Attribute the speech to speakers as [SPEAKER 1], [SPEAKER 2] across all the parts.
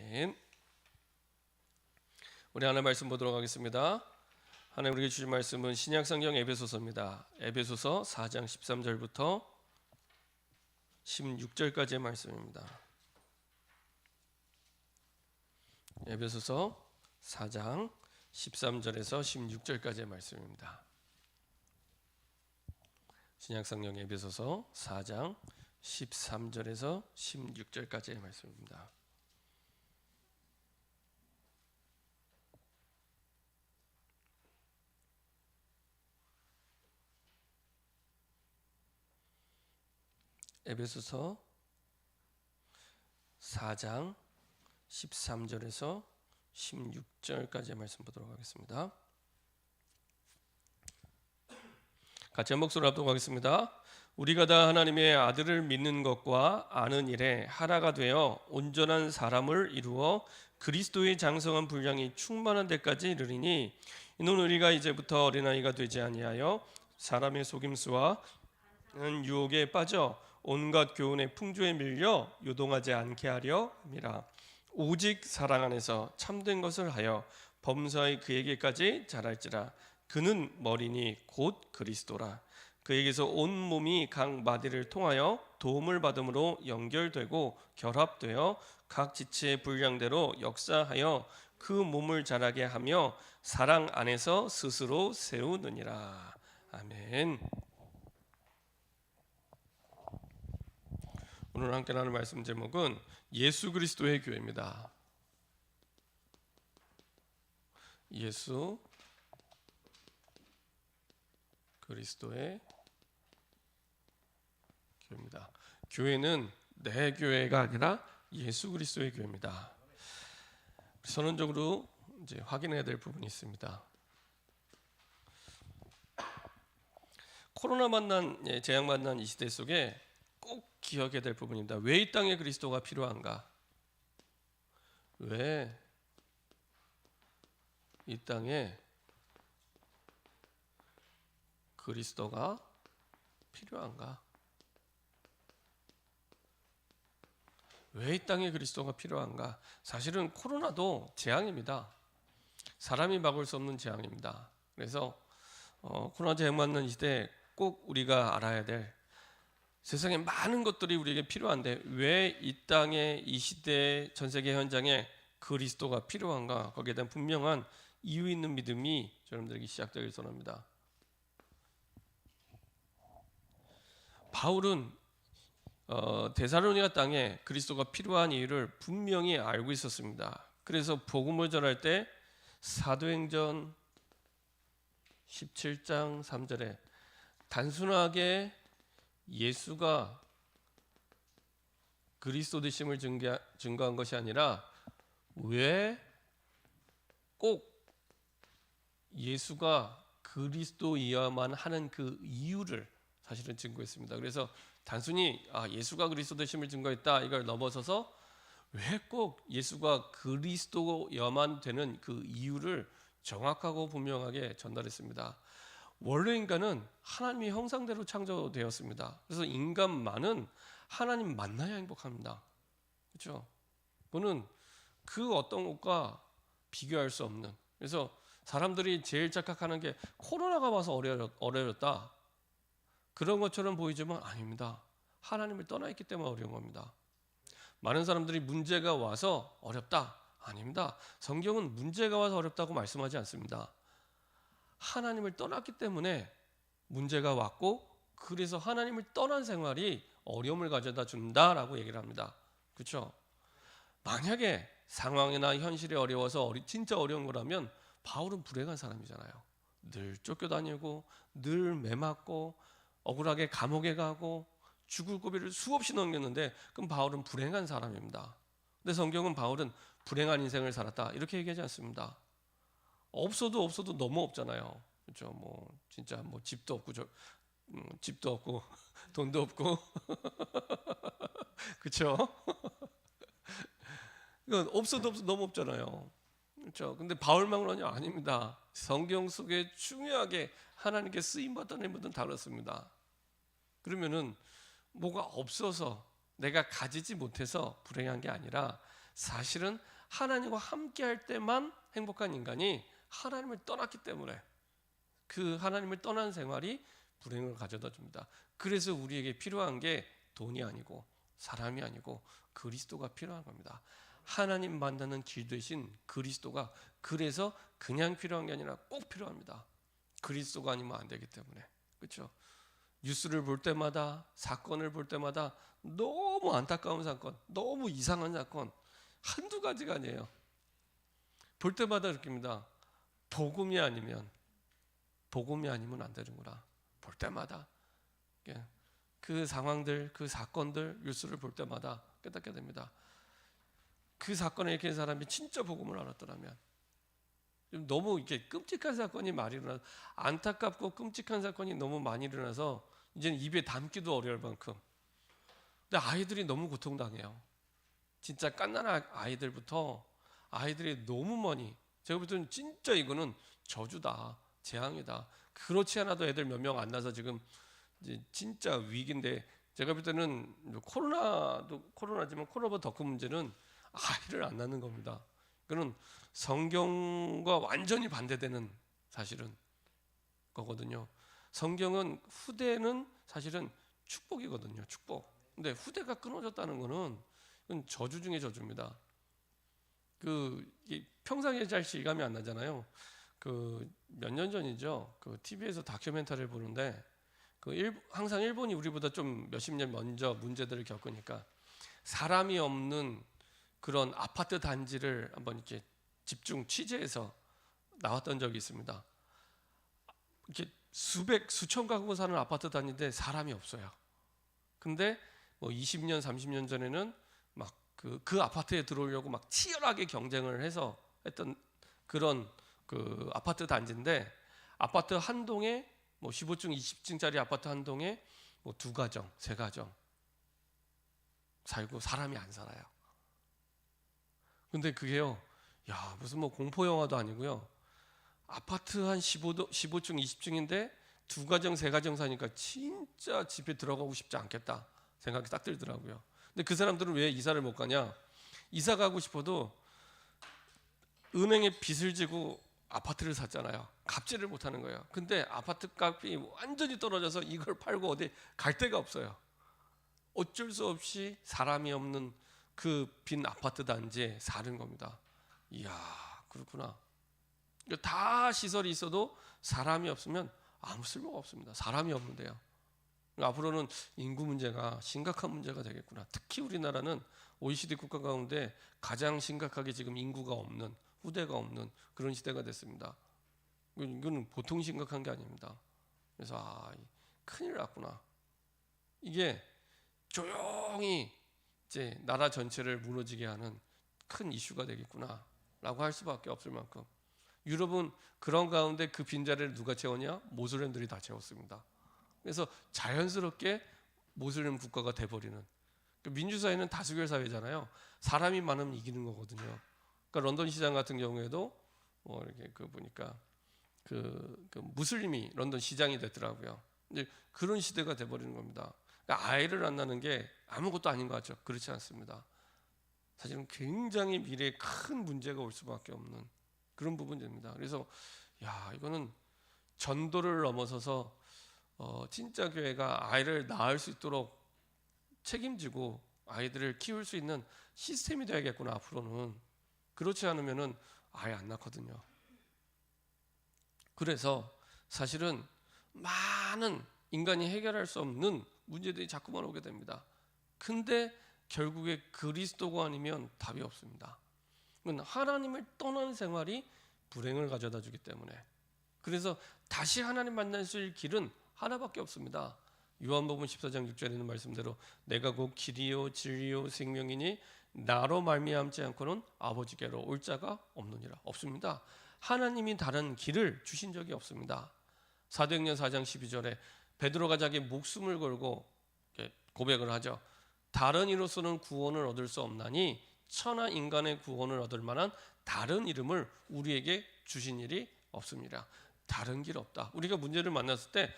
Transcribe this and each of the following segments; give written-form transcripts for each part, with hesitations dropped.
[SPEAKER 1] 아멘. 우리 하나님 말씀 보도록 하겠습니다. 하나님 우리에게 주신 말씀은 신약성경 에베소서입니다. 에베소서 4장 13절부터 16절까지의 말씀입니다. 에베소서 4장 13절에서 16절까지의 말씀입니다. 신약성경 에베소서 4장 13절에서 16절까지의 말씀입니다. 에베소서 4장 13절에서 16절까지의 말씀 보도록 하겠습니다. 같이 한 목소리로 합독 하겠습니다. 우리가 다 하나님의 아들을 믿는 것과 아는 일에 하나가 되어 온전한 사람을 이루어 그리스도의 장성한 분량이 충만한 데까지 이르리니 이는 우리가 이제부터 어린아이가 되지 아니하여 사람의 속임수와 유혹에 빠져 온갖 교훈의 풍조에 밀려 요동하지 않게 하려 함이라. 오직 사랑 안에서 참된 것을 하여 범사의 그에게까지 자랄지라. 그는 머리니 곧 그리스도라. 그에게서 온 몸이 각 마디를 통하여 도움을 받음으로 연결되고 결합되어 각 지체의 분량대로 역사하여 그 몸을 자라게 하며 사랑 안에서 스스로 세우느니라. 아멘. 오늘 함께 나눌 말씀 제목은 예수 그리스도의 교회입니다. 예수 그리스도의 교회입니다. 교회는 내 교회가 아니라 예수 그리스도의 교회입니다. 선언적으로 이제 확인해야 될 부분이 있습니다. 코로나 재앙 만난 이 시대 속에 꼭 기억해야 될 부분입니다. 왜 이 땅에 그리스도가 필요한가? 왜 이 땅에 그리스도가 필요한가? 왜 이 땅에 그리스도가 필요한가? 사실은 코로나도 재앙입니다. 사람이 막을 수 없는 재앙입니다. 그래서 코로나 재앙 맞는 시대에 꼭 우리가 알아야 될 세상에 많은 것들이 우리에게 필요한데 왜 이 땅에 이 시대 전 세계 현장에 그리스도가 필요한가? 거기에 대한 분명한 이유 있는 믿음이 여러분들에게 시작되길 원합니다. 바울은 데살로니가 땅에 그리스도가 필요한 이유를 분명히 알고 있었습니다. 그래서 복음을 전할 때 사도행전 17장 3절에 단순하게 예수가 그리스도 되심을 증거한 것이 아니라 왜 꼭 예수가 그리스도이어야만 하는 그 이유를 사실은 증거했습니다. 그래서 단순히 예수가 그리스도 되심을 증거했다 이걸 넘어서서 왜 꼭 예수가 그리스도여만 되는 그 이유를 정확하고 분명하게 전달했습니다. 원래 인간은 하나님의 형상대로 창조되었습니다. 그래서 인간만은 하나님 만나야 행복합니다. 그렇죠? 그거는 그 어떤 것과 비교할 수 없는. 그래서 사람들이 제일 착각하는 게 코로나가 와서 어려웠다. 그런 것처럼 보이지만 아닙니다. 하나님을 떠나 있기 때문에 어려운 겁니다. 많은 사람들이 문제가 와서 어렵다. 아닙니다. 성경은 문제가 와서 어렵다고 말씀하지 않습니다. 하나님을 떠났기 때문에 문제가 왔고 그래서 하나님을 떠난 생활이 어려움을 가져다 준다라고 얘기를 합니다. 그렇죠? 만약에 상황이나 현실이 어려워서 진짜 어려운 거라면 바울은 불행한 사람이잖아요. 늘 쫓겨다니고 늘 매맞고 억울하게 감옥에 가고 죽을 고비를 수없이 넘겼는데 그럼 바울은 불행한 사람입니다. 근데 성경은 바울은 불행한 인생을 살았다 이렇게 얘기하지 않습니다. 없어도 너무 없잖아요. 그렇죠? 진짜 집도 없고 집도 없고 돈도 없고 그렇죠? 이건 없어도 너무 없잖아요. 그렇죠? 근데 바울만 그러냐? 아닙니다. 성경 속에 중요하게 하나님께 쓰임 받던 인물들은 다뤘습니다. 그러면은 뭐가 없어서 내가 가지지 못해서 불행한 게 아니라 사실은 하나님과 함께할 때만 행복한 인간이 하나님을 떠났기 때문에 그 하나님을 떠난 생활이 불행을 가져다 줍니다. 그래서 우리에게 필요한 게 돈이 아니고 사람이 아니고 그리스도가 필요한 겁니다. 하나님 만나는 길 대신 그리스도가 그래서 그냥 필요한 게 아니라 꼭 필요합니다. 그리스도가 아니면 안 되기 때문에. 그렇죠? 뉴스를 볼 때마다 사건을 볼 때마다 너무 안타까운 사건, 너무 이상한 사건 한두 가지가 아니에요. 볼 때마다 느낍니다. 복음이 아니면 안 되는구나. 볼 때마다 그 상황들, 그 사건들 뉴스를 볼 때마다 깨닫게 됩니다. 그 사건에 일으킨 사람이 진짜 복음을 알았더라면 너무 이렇게 끔찍한 사건이 많이 일어나서 안타깝고 끔찍한 사건이 너무 많이 일어나서 이제는 입에 담기도 어려울 만큼 근데 아이들이 너무 고통당해요. 진짜 갓난아기 아이들부터 아이들이 너무 많이 제가 볼 때는 진짜 이거는 저주다 재앙이다. 그렇지 않아도 애들 몇 명 안 나서 지금 이제 진짜 위기인데 제가 볼 때는 코로나도 코로나지만 코로나보다 더 큰 문제는 아이를 안 낳는 겁니다. 그는 성경과 완전히 반대되는 사실은 거거든요. 성경은 후대는 사실은 축복이거든요. 축복. 근데 후대가 끊어졌다는 거는 그건 저주 중에 저주입니다. 평상시에 잘 실감이 안 나잖아요. 몇 년 전이죠. TV에서 다큐멘터리를 보는데 항상 일본이 우리보다 좀 몇십 년 먼저 문제들을 겪으니까 사람이 없는 그런 아파트 단지를 한번 이렇게 집중 취재해서 나왔던 적이 있습니다. 이렇게 수천 가구 사는 아파트 단지인데 사람이 없어요. 근데 뭐 20년, 30년 전에는 막 그 아파트에 들어오려고 막 치열하게 경쟁을 해서 했던 그런 아파트 단지인데 아파트 한 동에 뭐 15층, 20층짜리 아파트 한 동에 뭐 2가정, 3가정 살고 사람이 안 살아요. 근데 그게요, 야 무슨 뭐 공포 영화도 아니고요. 아파트 한 15층, 20층인데 2가정, 3가정 사니까 진짜 집에 들어가고 싶지 않겠다 생각이 딱 들더라고요. 근데 그 사람들은 왜 이사를 못 가냐? 이사 가고 싶어도 은행에 빚을 지고 아파트를 샀잖아요. 갚지를 못하는 거예요. 근데 아파트 값이 완전히 떨어져서 이걸 팔고 어디 갈 데가 없어요. 어쩔 수 없이 사람이 없는 그 빈 아파트 단지에 사는 겁니다. 이야, 그렇구나. 다 시설이 있어도 사람이 없으면 아무 쓸모가 없습니다. 사람이 없는데요. 앞으로는 인구 문제가 심각한 문제가 되겠구나. 특히 우리나라는 OECD 국가 가운데 가장 심각하게 지금 인구가 없는, 후대가 없는 그런 시대가 됐습니다. 이거는 보통 심각한 게 아닙니다. 그래서 큰일 났구나. 이게 조용히 이제 나라 전체를 무너지게 하는 큰 이슈가 되겠구나라고 할 수밖에 없을 만큼 유럽은 그런 가운데 그 빈자리를 누가 채웠냐? 모슬렘들이 다 채웠습니다. 그래서 자연스럽게 모슬렘 국가가 돼버리는. 민주사회는 다수결 사회잖아요. 사람이 많으면 이기는 거거든요. 그러니까 런던 시장 같은 경우에도 뭐 이렇게 보니까 무슬림이 런던 시장이 됐더라고요. 이제 그런 시대가 돼버리는 겁니다. 그러니까 아이를 안 낳는 게 아무것도 아닌 것 같죠. 그렇지 않습니다. 사실은 굉장히 미래에 큰 문제가 올 수밖에 없는 그런 부분입니다. 그래서 이거는 전도를 넘어서서 진짜 교회가 아이를 낳을 수 있도록 책임지고 아이들을 키울 수 있는 시스템이 되야겠구나 앞으로는. 그렇지 않으면은 아예 안 낳거든요. 그래서 사실은 많은 인간이 해결할 수 없는 문제들이 자꾸만 오게 됩니다. 근데 결국에 그리스도가 아니면 답이 없습니다. 하나님을 떠난 생활이 불행을 가져다 주기 때문에. 그래서 다시 하나님 만날 수 있는 길은 하나밖에 없습니다. 요한복음 14장 6절에 있는 말씀대로 내가 곧 길이요 진리요 생명이니 나로 말미암지 않고는 아버지께로 올 자가 없느니라. 없습니다. 하나님이 다른 길을 주신 적이 없습니다. 사도행전 4장 12절에 베드로가 자기 목숨을 걸고 고백을 하죠. 다른 이로서는 구원을 얻을 수 없나니 천하 인간의 구원을 얻을 만한 다른 이름을 우리에게 주신 일이 없습니다. 다른 길 없다. 우리가 문제를 만났을 때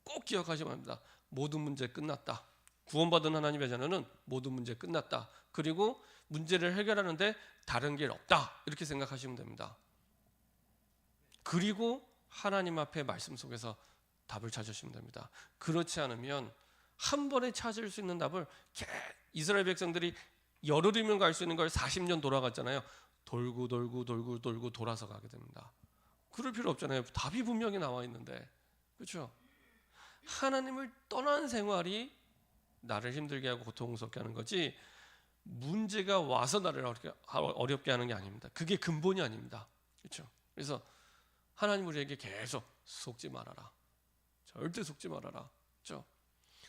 [SPEAKER 1] 꼭 기억하시면 합니다. 모든 문제 끝났다. 구원받은 하나님의 자녀는 모든 문제 끝났다. 그리고 문제를 해결하는데 다른 길 없다 이렇게 생각하시면 됩니다. 그리고 하나님 앞에 말씀 속에서 답을 찾으시면 됩니다. 그렇지 않으면 한 번에 찾을 수 있는 답을 이스라엘 백성들이 열흘이면 갈 수 있는 걸 40년 돌아갔잖아요. 돌고 돌아서 가게 됩니다. 그럴 필요 없잖아요. 답이 분명히 나와 있는데. 그렇죠? 하나님을 떠난 생활이 나를 힘들게 하고 고통스럽게 하는 거지 문제가 와서 나를 어렵게 하는 게 아닙니다. 그게 근본이 아닙니다. 그렇죠? 그래서 하나님 우리에게 계속 속지 말아라. 절대 속지 말아라. 그렇죠?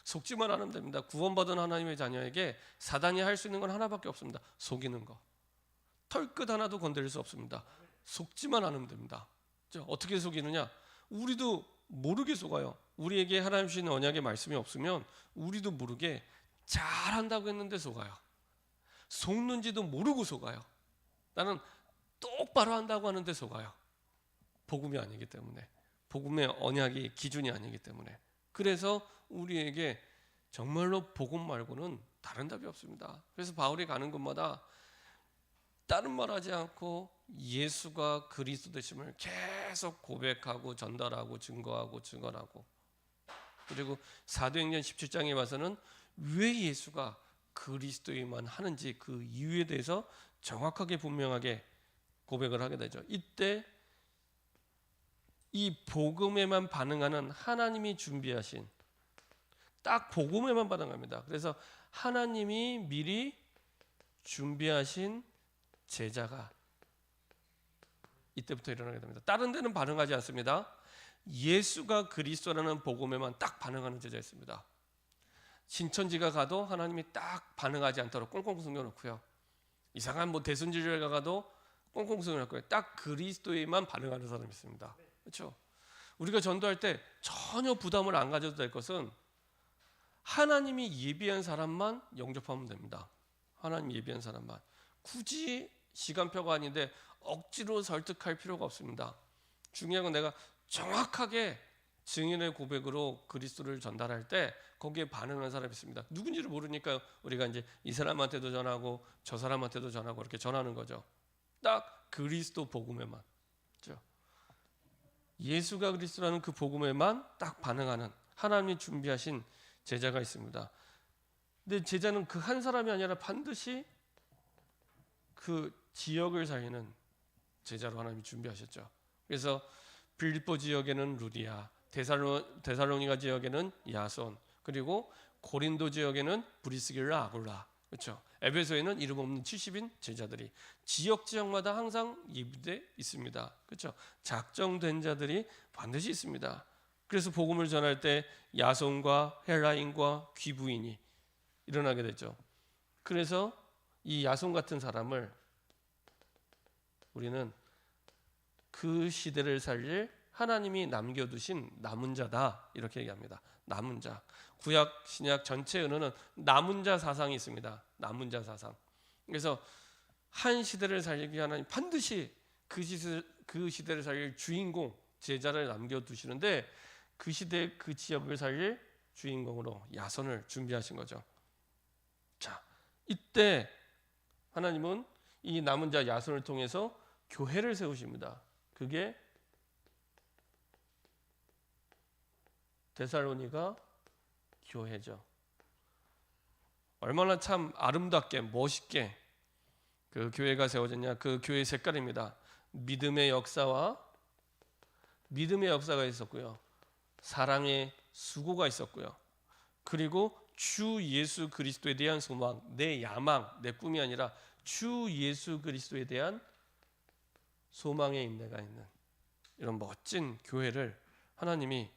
[SPEAKER 1] 속지만 않으면 됩니다. 구원받은 하나님의 자녀에게 사단이 할 수 있는 건 하나밖에 없습니다. 속이는 거. 털끝 하나도 건드릴 수 없습니다. 속지만 않으면 됩니다. 그렇죠? 어떻게 속이느냐? 우리도 모르게 속아요. 우리에게 하나님 주신 언약의 말씀이 없으면 우리도 모르게 잘한다고 했는데 속아요. 속는지도 모르고 속아요. 나는 똑바로 한다고 하는데 속아요. 복음이 아니기 때문에, 복음의 언약이 기준이 아니기 때문에. 그래서 우리에게 정말로 복음 말고는 다른 답이 없습니다. 그래서 바울이 가는 곳마다 다른 말 하지 않고 예수가 그리스도 되심을 계속 고백하고 전달하고 증거하고 증언하고, 그리고 사도행전 17장에 와서는 왜 예수가 그리스도이만 하는지 그 이유에 대해서 정확하게 분명하게 고백을 하게 되죠. 이때 이 복음에만 반응하는 하나님이 준비하신, 딱 복음에만 반응합니다. 그래서 하나님이 미리 준비하신 제자가 이때부터 일어나게 됩니다. 다른 데는 반응하지 않습니다. 예수가 그리스도라는 복음에만 딱 반응하는 제자 있습니다. 신천지가 가도 하나님이 딱 반응하지 않도록 꽁꽁 숨겨놓고요. 이상한 대순지교회가 가도 꽁꽁 숨겨놓고요. 딱 그리스도에만 반응하는 사람이 있습니다. 그렇죠? 우리가 전도할 때 전혀 부담을 안 가져도 될 것은 하나님이 예비한 사람만 영접하면 됩니다. 하나님 예비한 사람만. 굳이 시간표가 아닌데 억지로 설득할 필요가 없습니다. 중요한 건 내가 정확하게 증인의 고백으로 그리스도를 전달할 때 거기에 반응하는 사람이 있습니다. 누군지를 모르니까 우리가 이제 이 사람한테도 전하고 저 사람한테도 전하고 이렇게 전하는 거죠. 딱 그리스도 복음에만. 그렇죠? 예수가 그리스도라는 그 복음에만 딱 반응하는 하나님이 준비하신 제자가 있습니다. 근데 제자는 그 한 사람이 아니라 반드시 그 지역을 살리는 제자로 하나님이 준비하셨죠. 그래서 빌립보 지역에는 루디아, 데살로니가 지역에는 야손, 그리고 고린도 지역에는 브리스길라, 아굴라, 그렇죠. 에베소에는 이름 없는 70인 제자들이 지역마다 항상 예비돼 있습니다. 그렇죠. 작정된 자들이 반드시 있습니다. 그래서 복음을 전할 때 야손과 헬라인과 귀부인이 일어나게 되죠. 그래서 이 야손 같은 사람을 우리는 그 시대를 살릴 하나님이 남겨두신 남은 자다 이렇게 얘기합니다. 남은 자. 구약 신약 전체 은혜는 남은 자 사상이 있습니다. 남은 자 사상. 그래서 한 시대를 살리기 위해 하나님 반드시 그 시대를 살릴 주인공 제자를 남겨두시는데 그 시대 그 지역을 살릴 주인공으로 야손을 준비하신 거죠. 자, 이때 하나님은 이 남은 자 야손을 통해서 교회를 세우십니다. 그게 데살로니가 교회죠. 얼마나 참 아름답게 멋있게 그 교회가 세워졌냐. 그 교회의 색깔입니다. 믿음의 역사가 있었고요. 사랑의 수고가 있었고요. 그리고 주 예수 그리스도에 대한 소망, 내 야망, 내 꿈이 아니라 주 예수 그리스도에 대한 소망의 인내가 있는 이런 멋진 교회를 하나님이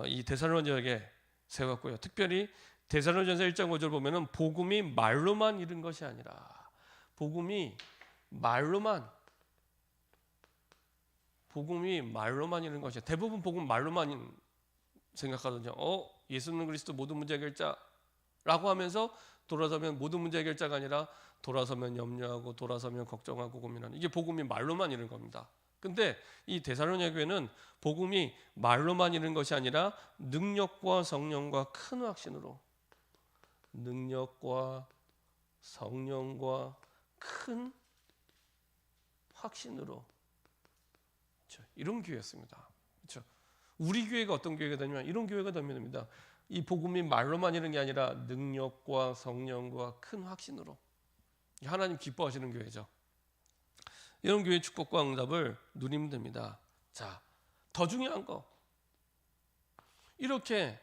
[SPEAKER 1] 이 데살로니가에 세웠고요. 특별히 데살로니가서 1장 5절 보면은 복음이 말로만 이른 것이 아니라 복음이 말로만 이른 것이야. 대부분 복음 말로만 생각하던데 예수는 그리스도 모든 문제 해결자라고 하면서 돌아서면 모든 문제 해결자가 아니라 돌아서면 염려하고 돌아서면 걱정하고 고민하는, 이게 복음이 말로만 이른 겁니다. 근데 이 데살로니가 교회는 복음이 말로만 이른 것이 아니라 능력과 성령과 큰 확신으로, 능력과 성령과 큰 확신으로, 그렇죠? 이런 교회였습니다. 그렇죠? 우리 교회가 어떤 교회가 되냐면 이런 교회가 되면 됩니다. 이 복음이 말로만 이런 게 아니라 능력과 성령과 큰 확신으로 하나님 기뻐하시는 교회죠. 이런 교회의 축복과 응답을 누리면 됩니다. 자, 더 중요한 거, 이렇게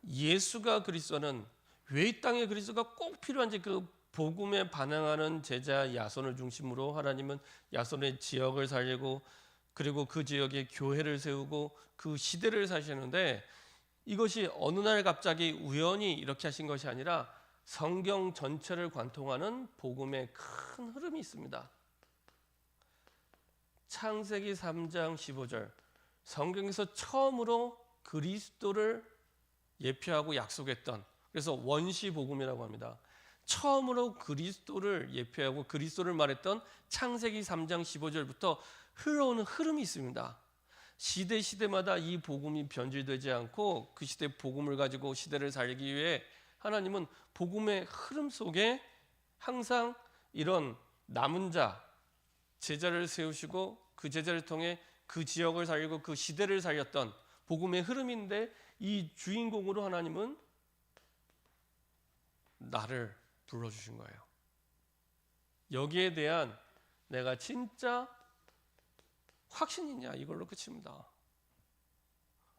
[SPEAKER 1] 예수가 그리스도는 왜 이 땅에 그리스도가 꼭 필요한지 그 복음에 반응하는 제자 야손을 중심으로 하나님은 야손의 지역을 살리고 그리고 그 지역에 교회를 세우고 그 시대를 사시는데, 이것이 어느 날 갑자기 우연히 이렇게 하신 것이 아니라 성경 전체를 관통하는 복음의 큰 흐름이 있습니다. 창세기 3장 15절, 성경에서 처음으로 그리스도를 예표하고 약속했던, 그래서 원시 복음이라고 합니다. 처음으로 그리스도를 예표하고 그리스도를 말했던 창세기 3장 15절부터 흘러오는 흐름이 있습니다. 시대마다 이 복음이 변질되지 않고 그 시대 복음을 가지고 시대를 살기 위해 하나님은 복음의 흐름 속에 항상 이런 남은 자, 제자를 세우시고 그 제자를 통해 그 지역을 살리고 그 시대를 살렸던 복음의 흐름인데, 이 주인공으로 하나님은 나를 불러주신 거예요. 여기에 대한 내가 진짜 확신이 있냐, 이걸로 끝입니다.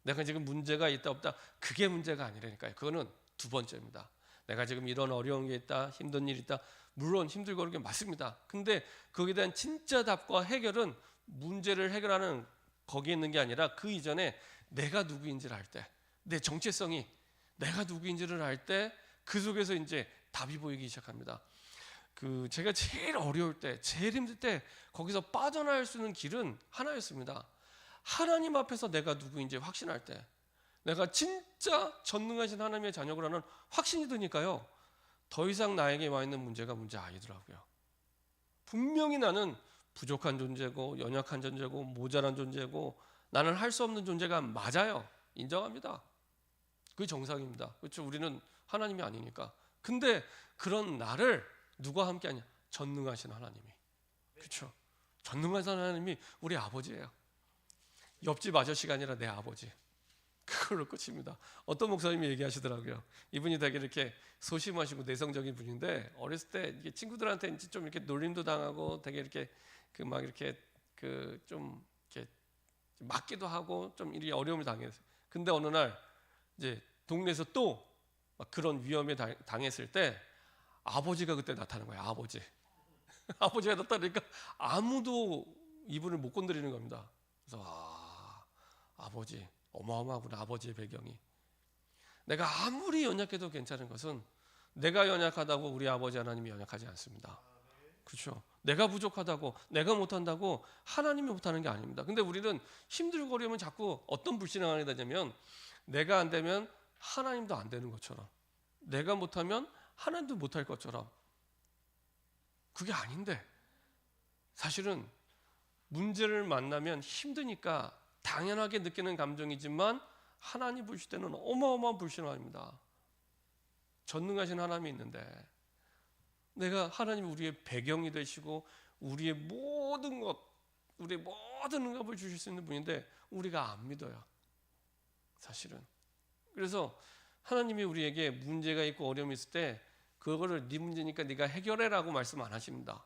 [SPEAKER 1] 내가 지금 문제가 있다 없다, 그게 문제가 아니라니까요. 그거는 두 번째입니다. 내가 지금 이런 어려운 게 있다, 힘든 일이 있다, 물론 힘들고 그런 게 맞습니다. 근데 거기에 대한 진짜 답과 해결은 문제를 해결하는 거기에 있는 게 아니라 그 이전에 내가 누구인지를 알 때, 내 정체성이 내가 누구인지를 알 때 그 속에서 이제 답이 보이기 시작합니다. 제가 제일 어려울 때, 제일 힘들 때 거기서 빠져나갈 수 있는 길은 하나였습니다. 하나님 앞에서 내가 누구인지 확신할 때, 내가 진짜 전능하신 하나님의 자녀라는 확신이 드니까요, 더 이상 나에게 와 있는 문제가 문제 아니더라고요. 분명히 나는 부족한 존재고 연약한 존재고 모자란 존재고 나는 할 수 없는 존재가 맞아요. 인정합니다. 그게 정상입니다. 그렇죠? 우리는 하나님이 아니니까. 근데 그런 나를 누가 함께 하냐? 전능하신 하나님이. 그렇죠? 전능하신 하나님이 우리 아버지예요. 옆집 아저씨가 아니라 내 아버지. 그걸로 끝입니다. 어떤 목사님이 얘기하시더라고요. 이분이 되게 이렇게 소심하시고 내성적인 분인데, 어렸을 때 이게 친구들한테 좀 이렇게 놀림도 당하고 되게 이렇게 막 이렇게 좀 이렇게 맞기도 하고 좀 이리 어려움을 당했어요. 근데 어느 날 이제 동네에서 또 막 그런 위험에 당했을 때 아버지가 그때 나타나는 거예요. 아버지가 나타나니까 아무도 이분을 못 건드리는 겁니다. 그래서 아버지, 어마어마하구나. 아버지의 배경이. 내가 아무리 연약해도 괜찮은 것은 내가 연약하다고 우리 아버지 하나님이 연약하지 않습니다. 그렇죠? 내가 부족하다고, 내가 못한다고 하나님이 못하는 게 아닙니다. 근데 우리는 힘들고 어려우면 자꾸 어떤 불신앙이 되냐면, 내가 안 되면 하나님도 안 되는 것처럼, 내가 못하면 하나님도 못할 것처럼. 그게 아닌데, 사실은 문제를 만나면 힘드니까 당연하게 느끼는 감정이지만 하나님 보실 때는 어마어마한 불신앙입니다. 전능하신 하나님이 있는데, 내가 하나님이 우리의 배경이 되시고 우리의 모든 것, 우리의 모든 응답을 주실 수 있는 분인데 우리가 안 믿어요, 사실은. 그래서 하나님이 우리에게 문제가 있고 어려움이 있을 때 그거를 네 문제니까 네가 해결해라고 말씀 안 하십니다.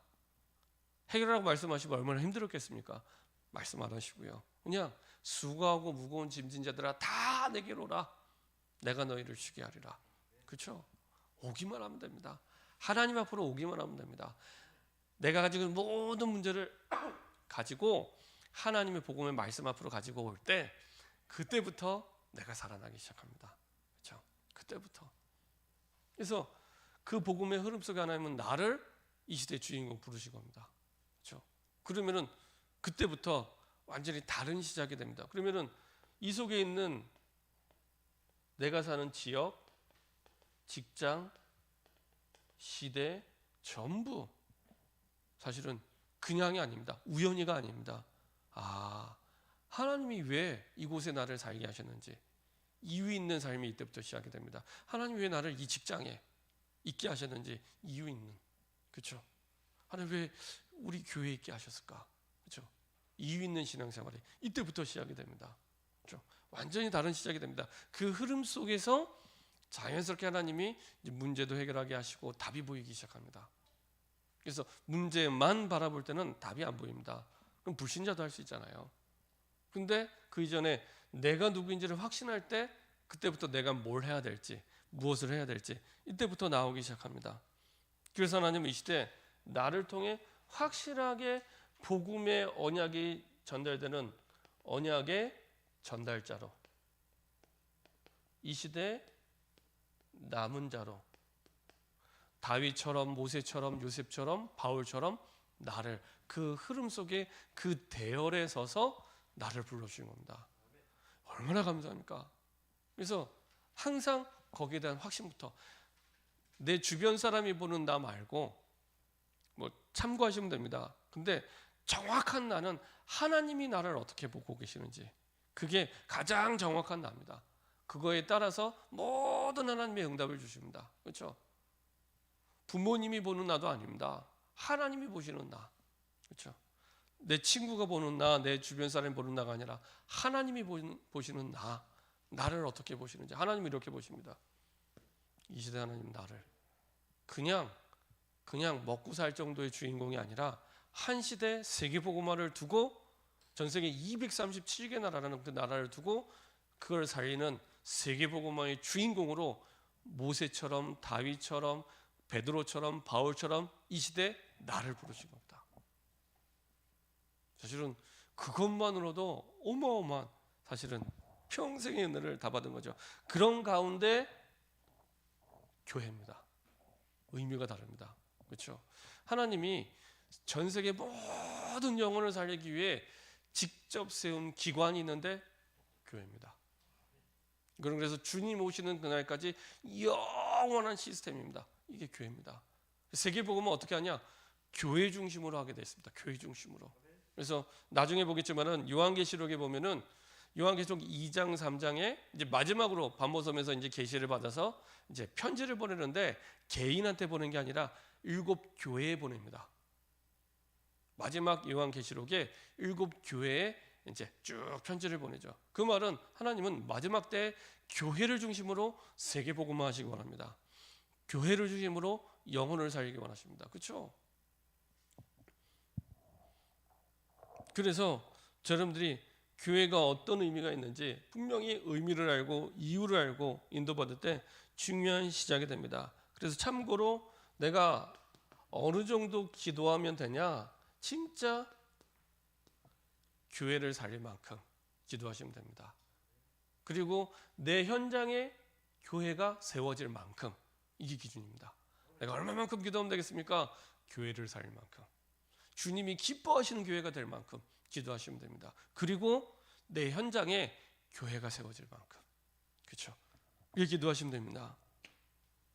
[SPEAKER 1] 해결하라고 말씀하시면 얼마나 힘들었겠습니까? 말씀 안 하시고요. 그냥 수고하고 무거운 짐진 자들아 다 내게로 오라. 내가 너희를 쉬게 하리라. 그렇죠? 오기만 하면 됩니다. 하나님 앞으로 오기만 하면 됩니다. 내가 가지고 있는 모든 문제를 가지고 하나님의 복음의 말씀 앞으로 가지고 올 때, 그때부터 내가 살아나기 시작합니다. 그렇죠? 그때부터. 그래서 그 복음의 흐름 속에 하나님은 나를 이 시대의 주인공 부르신 겁니다. 그렇죠? 그러면은 그때부터 완전히 다른 시작이 됩니다. 그러면은 이 속에 있는 내가 사는 지역, 직장, 시대 전부 사실은 그냥이 아닙니다. 우연히가 아닙니다. 하나님이 왜 이곳에 나를 살게 하셨는지, 이유 있는 삶이 이때부터 시작이 됩니다. 하나님이 왜 나를 이 직장에 있게 하셨는지 이유 있는, 그렇죠? 하나님 왜 우리 교회에 있게 하셨을까? 그렇죠? 이유 있는 신앙생활이 이때부터 시작이 됩니다. 그렇죠? 완전히 다른 시작이 됩니다. 그 흐름 속에서 자연스럽게 하나님이 이제 문제도 해결하게 하시고 답이 보이기 시작합니다. 그래서 문제만 바라볼 때는 답이 안 보입니다. 그럼 불신자도 할 수 있잖아요. 근데 그 이전에 내가 누구인지를 확신할 때 그때부터 내가 뭘 해야 될지, 무엇을 해야 될지 이때부터 나오기 시작합니다. 그래서 하나님은 이 시대 나를 통해 확실하게 복음의 언약이 전달되는 언약의 전달자로, 이 시대 남은 자로, 다윗처럼 모세처럼 요셉처럼 바울처럼 나를 그 흐름 속에 그 대열에 서서 나를 불러주신 겁니다. 얼마나 감사합니까? 그래서 항상 거기에 대한 확신부터, 내 주변 사람이 보는 나 말고 뭐 참고하시면 됩니다. 근데 정확한 나는 하나님이 나를 어떻게 보고 계시는지, 그게 가장 정확한 나입니다. 그거에 따라서 모든 하나님의 응답을 주십니다. 그렇죠? 부모님이 보는 나도 아닙니다. 하나님이 보시는 나. 그렇죠? 내 친구가 보는 나, 내 주변 사람이 보는 나가 아니라 하나님이 보시는 나, 나를 어떻게 보시는지 하나님이 이렇게 보십니다. 이 시대 하나님 나를 그냥 먹고 살 정도의 주인공이 아니라 한 시대 세계복음화를 두고 전 세계 237개 나라라는 그 나라를 두고 그걸 살리는 세계복음화의 주인공으로 모세처럼 다윗처럼 베드로처럼 바울처럼 이 시대 나를 부르신 겁니다. 사실은 그것만으로도 어마어마한, 사실은 평생의 은혜를 다 받은 거죠. 그런 가운데 교회입니다. 의미가 다릅니다. 그렇죠? 하나님이 전 세계 모든 영혼을 살리기 위해 직접 세운 기관이 있는데 교회입니다. 그래서 주님 오시는 그날까지 영원한 시스템입니다. 이게 교회입니다. 세계복음은 어떻게 하냐? 교회 중심으로 하게 되어 있습니다. 교회 중심으로. 그래서 나중에 보겠지만은 요한계시록에 보면은 요한계시록 2장 3장에 이제 마지막으로 반모섬에서 이제 계시를 받아서 이제 편지를 보내는데 개인한테 보낸 게 아니라 7 교회에 보냅니다. 마지막 요한계시록에 7 교회에 이제 쭉 편지를 보내죠. 그 말은 하나님은 마지막 때 교회를 중심으로 세계복음화 하시기 원합니다. 교회를 중심으로 영혼을 살리기 원하십니다. 그렇죠? 그래서 여러분들이 교회가 어떤 의미가 있는지 분명히 의미를 알고 이유를 알고 인도받을 때 중요한 시작이 됩니다. 그래서 참고로 내가 어느 정도 기도하면 되냐? 진짜 교회를 살릴 만큼 기도하시면 됩니다. 그리고 내 현장에 교회가 세워질 만큼, 이게 기준입니다. 내가 얼마만큼 기도하면 되겠습니까? 교회를 살릴 만큼, 주님이 기뻐하시는 교회가 될 만큼 기도하시면 됩니다. 그리고 내 현장에 교회가 세워질 만큼, 그렇죠? 이렇게 기도하시면 됩니다.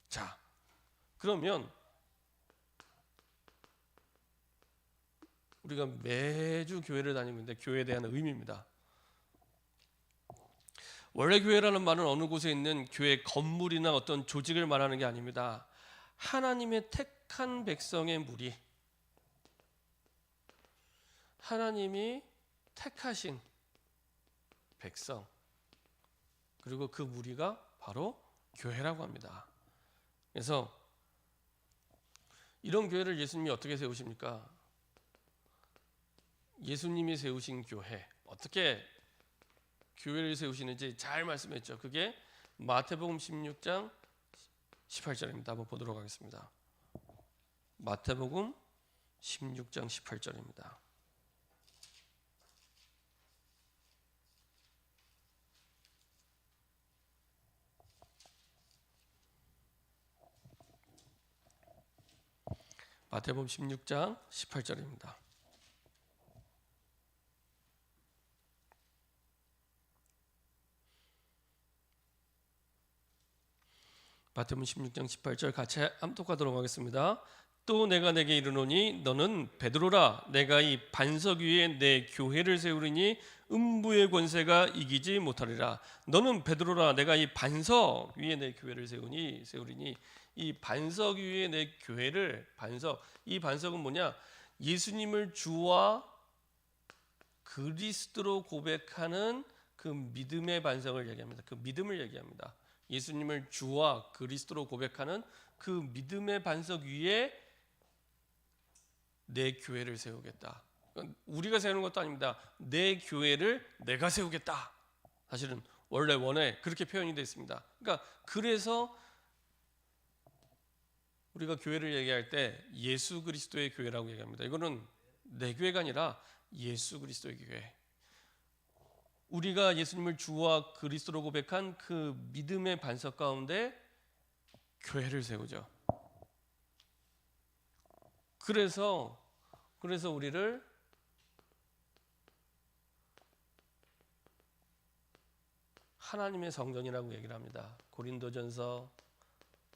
[SPEAKER 1] 자, 그러면 우리가 매주 교회를 다니고 있는데 교회에 대한 의미입니다. 원래 교회라는 말은 어느 곳에 있는 교회 건물이나 어떤 조직을 말하는 게 아닙니다. 하나님의 택한 백성의 무리, 하나님이 택하신 백성, 그리고 그 무리가 바로 교회라고 합니다. 그래서 이런 교회를 예수님이 어떻게 세우십니까? 예수님이 세우신 교회, 어떻게 교회를 세우시는지 잘 말씀했죠. 그게 마태복음 16장 18절입니다. 한번 보도록 하겠습니다. 마태복음 16장 18절입니다. 마태복음 16장 18절입니다. 마태복음 16장 18절 같이 함독하도록 하겠습니다. 또 내가 내게 이르노니 너는 베드로라, 내가 이 반석 위에 내 교회를 세우리니 음부의 권세가 이기지 못하리라. 너는 베드로라, 내가 이 반석 위에 내 교회를 세우리니 이 반석 위에 내 교회를 이 반석은 뭐냐? 예수님을 주와 그리스도로 고백하는 그 믿음의 반석을 얘기합니다. 그 믿음을 얘기합니다. 예수님을 주와 그리스도로 고백하는 그 믿음의 반석 위에 내 교회를 세우겠다. 우리가 세우는 것도 아닙니다. 내 교회를 내가 세우겠다. 사실은 원래 그렇게 표현이 되어 있습니다. 그러니까 그래서 우리가 교회를 얘기할 때 예수 그리스도의 교회라고 얘기합니다. 이거는 내 교회가 아니라 예수 그리스도의 교회. 우리가 예수님을 주와 그리스도로 고백한 그 믿음의 반석 가운데 교회를 세우죠. 그래서 우리를 하나님의 성전이라고 얘기를 합니다. 고린도전서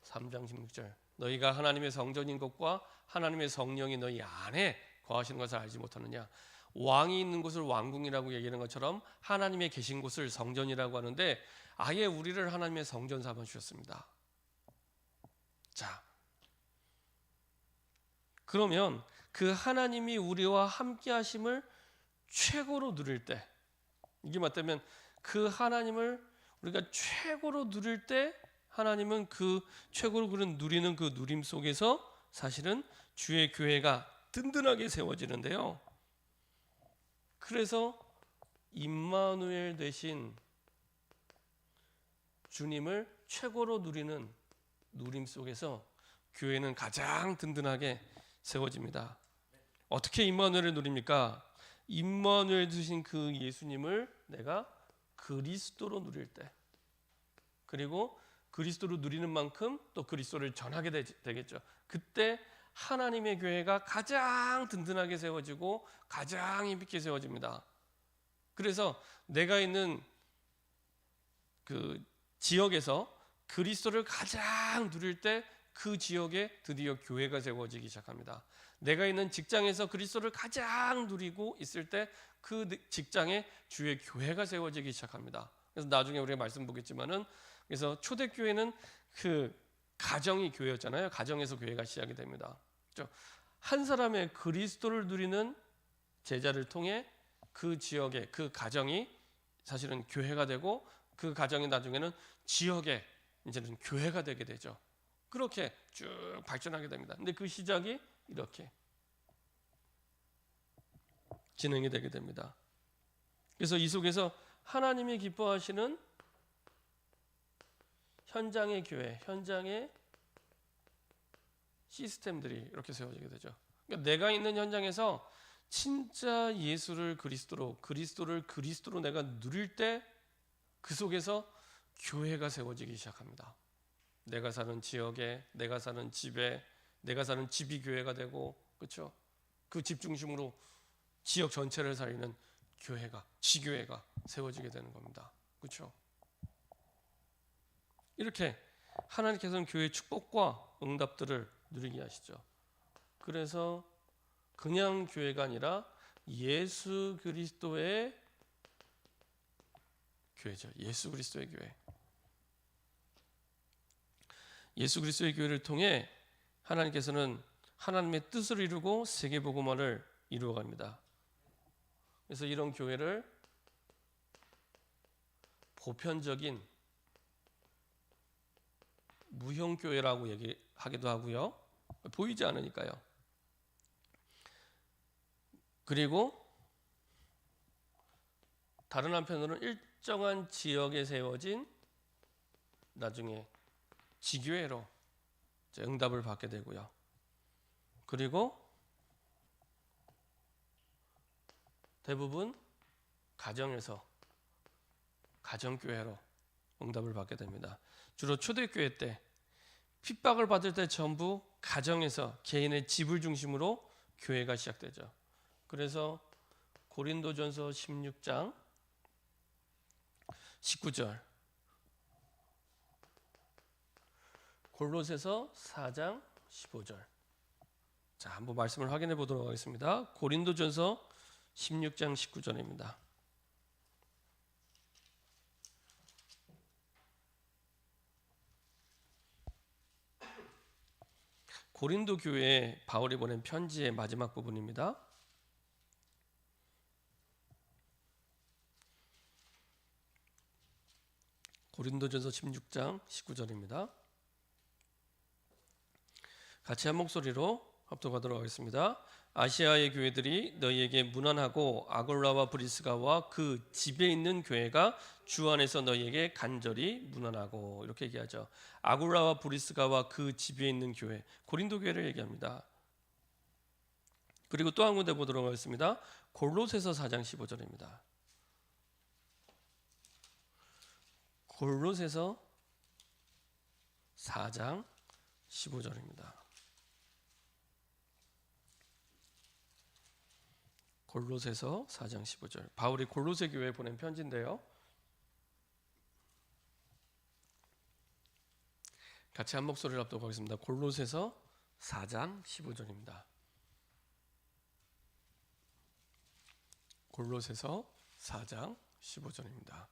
[SPEAKER 1] 3장 16절. 너희가 하나님의 성전인 것과 하나님의 성령이 너희 안에 거하시는 것을 알지 못하느냐. 왕이 있는 곳을 왕궁이라고 얘기하는 것처럼 하나님의 계신 곳을 성전이라고 하는데 아예 우리를 하나님의 성전 삼아 주셨습니다. 자, 그러면 그 하나님이 우리와 함께 하심을 최고로 누릴 때, 이게 맞다면 그 하나님을 우리가 최고로 누릴 때 하나님은 그 최고로 누리는 그 누림 속에서 사실은 주의 교회가 든든하게 세워지는데요. 그래서 임마누엘 되신 주님을 최고로 누리는 누림 속에서 교회는 가장 든든하게 세워집니다. 어떻게 임마누엘을 누립니까? 임마누엘 되신 그 예수님을 내가 그리스도로 누릴 때, 그리고 그리스도로 누리는 만큼 또 그리스도를 전하게 되겠죠. 그때 하나님의 교회가 가장 든든하게 세워지고 가장 힘있게 세워집니다. 그래서 내가 있는 그 지역에서 그리스도를 가장 누릴 때 그 지역에 드디어 교회가 세워지기 시작합니다. 내가 있는 직장에서 그리스도를 가장 누리고 있을 때 그 직장에 주의 교회가 세워지기 시작합니다. 그래서 나중에 우리가 말씀 보겠지만은, 그래서 초대교회는 그 가정이 교회였잖아요. 가정에서 교회가 시작이 됩니다. 그렇죠? 한 사람의 그리스도를 누리는 제자를 통해 그 지역의 그 가정이 사실은 교회가 되고, 그 가정이 나중에는 지역에 이제는 교회가 되게 되죠. 그렇게 쭉 발전하게 됩니다. 근데 그 시작이 이렇게 진행이 되게 됩니다. 그래서 이 속에서 하나님이 기뻐하시는 현장의 교회, 현장의 시스템들이 이렇게 세워지게 되죠. 그러니까 내가 있는 현장에서 진짜 예수를 그리스도를 그리스도로 내가 누릴 때 그 속에서 교회가 세워지기 시작합니다. 내가 사는 지역에, 내가 사는 집에, 내가 사는 집이 교회가 되고, 그렇죠? 그 집 중심으로 지역 전체를 살리는 교회가, 지교회가 세워지게 되는 겁니다. 그렇죠? 이렇게 하나님께서는 교회의 축복과 응답들을 누리게 하시죠. 그래서 그냥 교회가 아니라 예수 그리스도의 교회죠. 예수 그리스도의 교회. 예수 그리스도의 교회를 통해 하나님께서는 하나님의 뜻을 이루고 세계복음화를 이루어갑니다. 그래서 이런 교회를 보편적인 무형교회라고 얘기하기도 하고요. 보이지 않으니까요. 그리고 다른 한편으로는 일정한 지역에 세워진 나중에 지교회로 응답을 받게 되고요. 그리고 대부분 가정에서 가정교회로 응답을 받게 됩니다. 주로 초대교회 때 핍박을 받을 때 전부 가정에서 개인의 집을 중심으로 교회가 시작되죠. 그래서 고린도전서 16장 19절, 골로새서 4장 15절. 자, 한번 말씀을 확인해 보도록 하겠습니다. 고린도전서 16장 19절입니다. 고린도 교회에 바울이 보낸 편지의 마지막 부분입니다. 고린도전서 16장 19절입니다. 같이 한 목소리로 합독하도록 하겠습니다. 아시아의 교회들이 너희에게 문안하고 아골라와 브리스가와 그 집에 있는 교회가 주 안에서 너희에게 간절히 문안하고, 이렇게 얘기하죠. 아골라와 브리스가와 그 집에 있는 교회, 고린도 교회를 얘기합니다. 그리고 또 한 군데 보도록 하겠습니다. 골로새서 4장 15절입니다. 골로새서 4장 15절입니다. 골로새서 4장 15절. 바울이 골로새 교회에 보낸 편지인데요. 같이 한 목소리를 합독하겠습니다. 골로새서 4장 15절입니다. 골로새서 4장 15절입니다.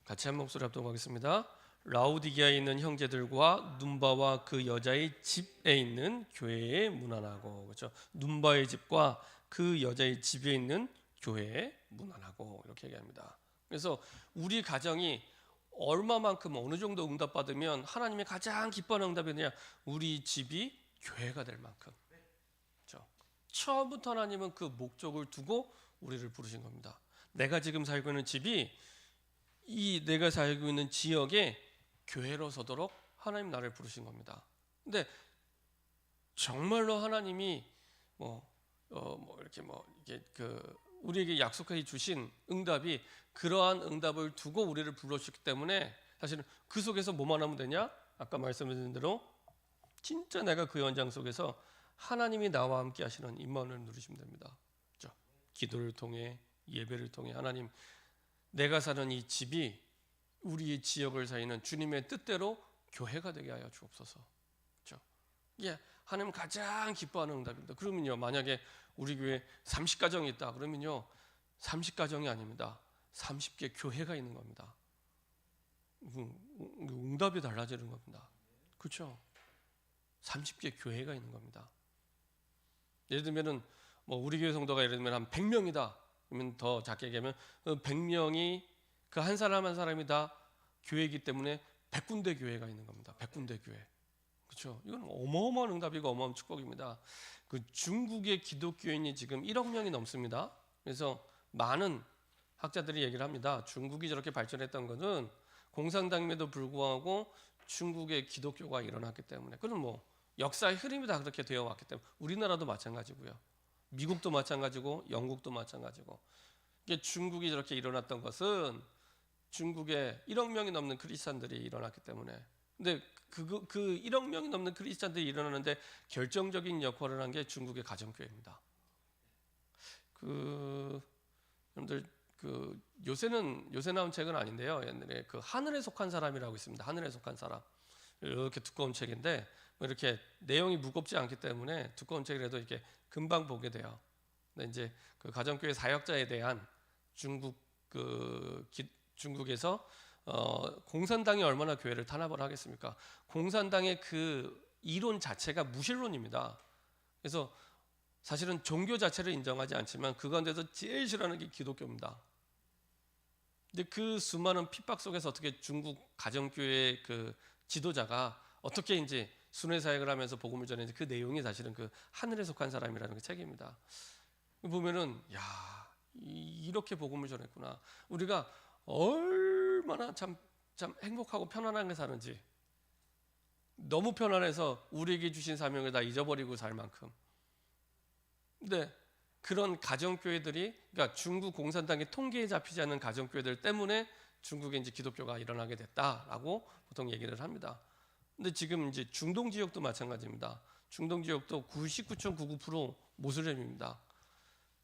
[SPEAKER 1] 같이 한 목소리 합독하겠습니다. 라우디게아에 있는 형제들과 눈바와 그 여자의 집에 있는 교회에 문안하고, 그렇죠? 눈바의 집과 그 여자의 집에 있는 교회에 문안하고, 이렇게 얘기합니다. 그래서 우리 가정이 얼마만큼 어느 정도 응답받으면 하나님이 가장 기뻐하는 응답이냐? 우리 집이 교회가 될 만큼. 그렇죠? 처음부터 하나님은 그 목적을 두고 우리를 부르신 겁니다. 내가 지금 살고 있는 집이 이 내가 살고 있는 지역에 교회로 서도록 하나님 나를 부르신 겁니다. 근데 정말로 하나님이 우리에게 약속해 주신 응답이 그러한 응답을 두고 우리를 불러주셨기 때문에 사실은 그 속에서 뭐만 하면 되냐? 아까 말씀드린 대로 진짜 내가 그 현장 속에서 하나님이 나와 함께 하시는 임마누엘을 누리시면 됩니다. 그렇죠? 기도를 통해, 예배를 통해 하나님, 내가 사는 이 집이 우리의 지역을 사이는 주님의 뜻대로 교회가 되게 하여 주옵소서. 그렇죠? 이게 하나님 가장 기뻐하는 응답입니다. 그러면요, 만약에 우리 교회 30가정이 있다 그러면요, 30가정이 아닙니다. 30개 교회가 있는 겁니다. 응답이 달라지는 겁니다. 그렇죠? 30개 교회가 있는 겁니다. 예를 들면은 우리 교회 성도가 예를 들면 한 100명이다. 그러면 더 작게 얘기하면 100명이 그 한 사람 한 사람이 다 교회이기 때문에 100군데 교회가 있는 겁니다. 100군데 교회. 그렇죠? 이건 어마어마한 응답이고 어마어마한 축복입니다. 그 중국의 기독교인이 지금 1억 명이 넘습니다. 그래서 많은 학자들이 얘기를 합니다. 중국이 저렇게 발전했던 것은 공산당임에도 불구하고 중국의 기독교가 일어났기 때문에, 그건 역사의 흐름이 다 그렇게 되어 왔기 때문에, 우리나라도 마찬가지고요. 미국도 마찬가지고 영국도 마찬가지고. 이게 중국이 저렇게 일어났던 것은 중국에 1억 명이 넘는 크리스찬들이 일어났기 때문에. 근데 그 1억 명이 넘는 크리스찬들이 일어나는데 결정적인 역할을 한 게 중국의 가정교회입니다. 여러분들 요새 나온 책은 아닌데요. 옛날에 하늘에 속한 사람이라고 있습니다. 하늘에 속한 사람. 이렇게 두꺼운 책인데 이렇게 내용이 무겁지 않기 때문에 두꺼운 책이라도 이렇게 금방 보게 돼요. 근데 이제 그 가정교회 사역자에 대한 중국에서 공산당이 얼마나 교회를 탄압을 하겠습니까? 공산당의 그 이론 자체가 무신론입니다. 그래서 사실은 종교 자체를 인정하지 않지만 그 가운데서 제일 싫어하는 게 기독교입니다. 근데 그 수많은 핍박 속에서 어떻게 중국 가정교회 그 지도자가 어떻게 이제 순회 사역을 하면서 복음을 전했는지, 그 내용이 사실은 그 하늘에 속한 사람이라는 그 책입니다. 보면은 이렇게 복음을 전했구나. 우리가 얼마나 참 행복하고 편안하게 사는지, 너무 편안해서 우리에게 주신 사명을 다 잊어버리고 살 만큼. 근데 그런 가정교회들이, 그러니까 중국 공산당의 통계에 잡히지 않는 가정교회들 때문에 중국에 이제 기독교가 일어나게 됐다라고 보통 얘기를 합니다. 근데 지금 이제 중동 지역도 마찬가지입니다. 중동 지역도 99.99% 모슬렘입니다.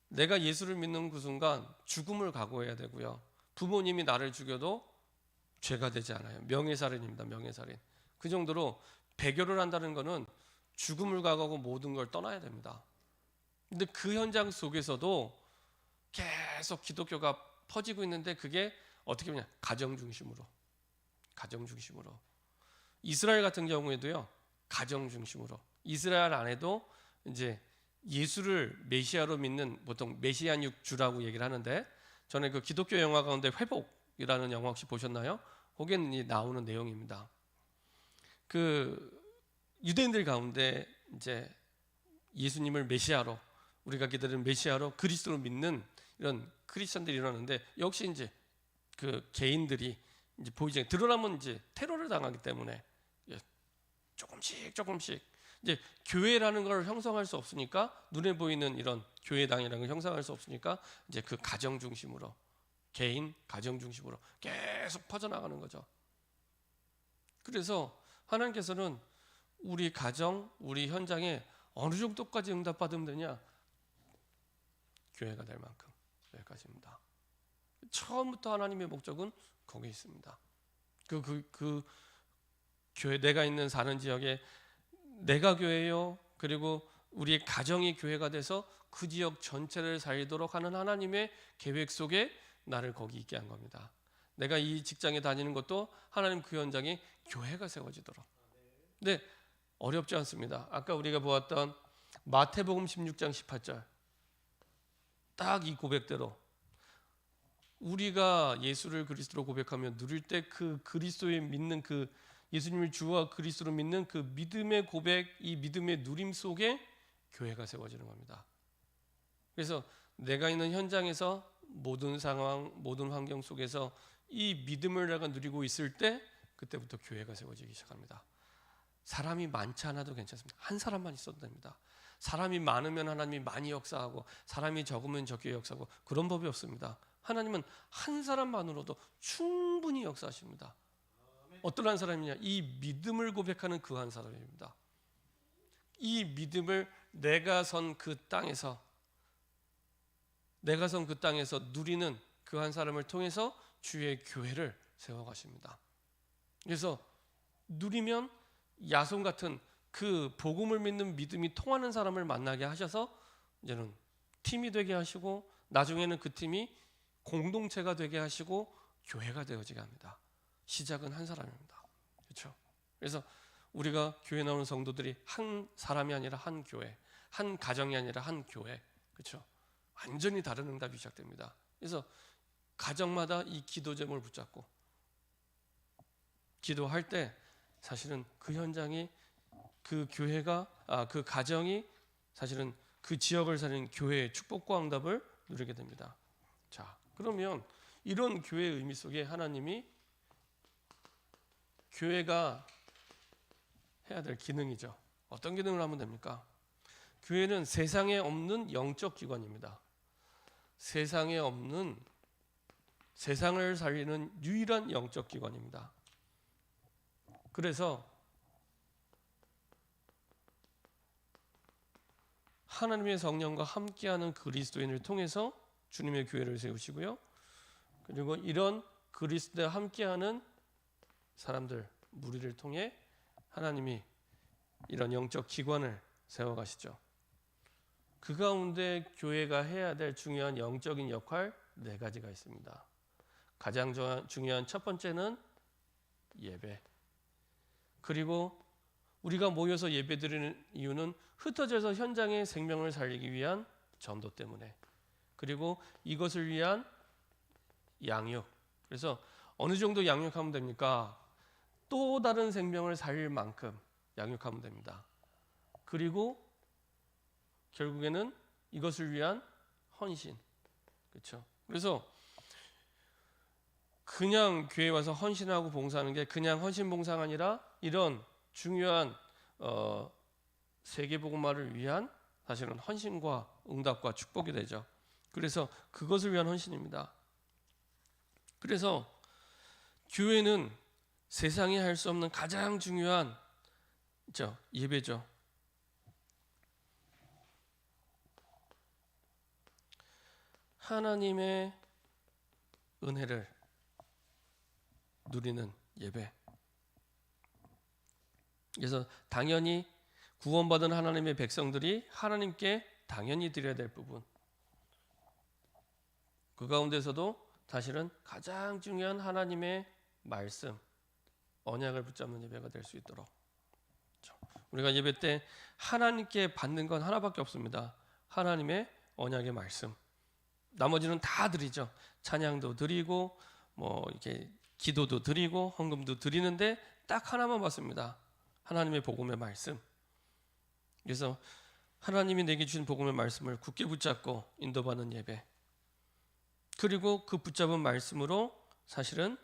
[SPEAKER 1] 내가 예수를 믿는 그 순간 죽음을 각오해야 되고요. 부모님이 나를 죽여도 죄가 되지 않아요. 명예살인입니다. 명예살인. 그 정도로 배교를 한다는 것은 죽음을 각오하고 모든 걸 떠나야 됩니다. 근데 그 현장 속에서도 계속 기독교가 퍼지고 있는데, 그게 어떻게 보냐, 가정 중심으로. 이스라엘 같은 경우에도요, 가정 중심으로 이스라엘 안에도 이제 예수를 메시아로 믿는 보통 메시아육주라고 얘기를 하는데 전에 그 기독교 영화 가운데 회복이라는 영화 혹시 보셨나요? 거기에 나오는 내용입니다. 그 유대인들 가운데 이제 예수님을 메시아로 우리가 기다리는 메시아로 그리스도로 믿는 이런 크리스천들이 일어나는데 역시 이제 그 개인들이 이제 보이지 드러나면 이제 테러를 당하기 때문에 조금씩 이제 교회라는 걸 형성할 수 없으니까 눈에 보이는 이런 교회당이라는 걸 형성할 수 없으니까 이제 그 가정 중심으로 개인 가정 중심으로 계속 퍼져나가는 거죠. 그래서 하나님께서는 우리 가정, 우리 현장에 어느 정도까지 응답받으면 되냐? 교회가 될 만큼 여기까지입니다. 처음부터 하나님의 목적은 거기에 있습니다. 그 교회 내가 있는 사는 지역에 내가 교회요. 그리고 우리의 가정이 교회가 돼서 그 지역 전체를 살리도록 하는 하나님의 계획 속에 나를 거기 있게 한 겁니다. 내가 이 직장에 다니는 것도 하나님 그 현장에 교회가 세워지도록. 근데 어렵지 않습니다. 아까 우리가 보았던 마태복음 16장 18절 딱 이 고백대로 우리가 예수를 그리스도로 고백하며 누릴 때 그 그리스도에 믿는 그 예수님을 주와 그리스도로 믿는 그 믿음의 고백, 이 믿음의 누림 속에 교회가 세워지는 겁니다. 그래서 내가 있는 현장에서 모든 상황, 모든 환경 속에서 이 믿음을 내가 누리고 있을 때 그때부터 교회가 세워지기 시작합니다. 사람이 많지 않아도 괜찮습니다. 한 사람만 있어도 됩니다. 사람이 많으면 하나님이 많이 역사하고 사람이 적으면 적게 역사하고 그런 법이 없습니다. 하나님은 한 사람만으로도 충분히 역사하십니다. 어떤 한 사람이냐? 이 믿음을 고백하는 그 한 사람입니다. 이 믿음을 내가 선 그 땅에서 누리는 그 한 사람을 통해서 주의 교회를 세워가십니다. 그래서 누리면 야손 같은 그 복음을 믿는 믿음이 통하는 사람을 만나게 하셔서 이제는 팀이 되게 하시고 나중에는 그 팀이 공동체가 되게 하시고 교회가 되어지게 합니다. 시작은 한 사람입니다. 그렇죠? 그래서 우리가 교회 나오는 성도들이 한 사람이 아니라 한 교회, 한 가정이 아니라 한 교회, 그렇죠? 완전히 다른 응답이 시작됩니다. 그래서 가정마다 이 기도 제목을 붙잡고 기도할 때 사실은 그 현장이 그 교회가 그 가정이 사실은 그 지역을 사는 교회의 축복과 응답을 누리게 됩니다. 자, 그러면 이런 교회의 의미 속에 하나님이 교회가 해야 될 기능이죠. 어떤 기능을 하면 됩니까? 교회는 세상에 없는 영적 기관입니다. 세상에 없는 세상을 살리는 유일한 영적 기관입니다. 그래서 하나님의 성령과 함께하는 그리스도인을 통해서 주님의 교회를 세우시고요. 그리고 이런 그리스도와 함께하는 사람들, 무리를 통해 하나님이 이런 영적 기관을 세워가시죠. 그 가운데 교회가 해야 될 중요한 영적인 역할 4가지가 있습니다. 가장 중요한 첫 번째는 예배. 그리고 우리가 모여서 예배드리는 이유는 흩어져서 현장의 생명을 살리기 위한 전도 때문에, 그리고 이것을 위한 양육. 그래서 어느 정도 양육하면 됩니까? 또 다른 생명을 살릴 만큼 양육하면 됩니다. 그리고 결국에는 이것을 위한 헌신. 그렇죠? 그래서 그냥 교회 와서 헌신하고 봉사하는 게 그냥 헌신 봉사가 아니라 이런 중요한 세계복음화를 위한 사실은 헌신과 응답과 축복이 되죠. 그래서 그것을 위한 헌신입니다. 그래서 교회는 세상이 할 수 없는 가장 중요한 예배죠. 하나님의 은혜를 누리는 예배. 그래서 당연히 구원받은 하나님의 백성들이 하나님께 당연히 드려야 될 부분, 그 가운데서도 사실은 가장 중요한 하나님의 말씀, 언약을 붙잡는 예배가 될 수 있도록 우리가 예배 때 하나님께 받는 건 하나밖에 없습니다. 하나님의 언약의 말씀. 나머지는 다 드리죠. 찬양도 드리고 뭐 이렇게 기도도 드리고 헌금도 드리는데 딱 하나만 받습니다. 하나님의 복음의 말씀. 그래서 하나님이 내게 주신 복음의 말씀을 굳게 붙잡고 인도받는 예배. 그리고 그 붙잡은 말씀으로 사실은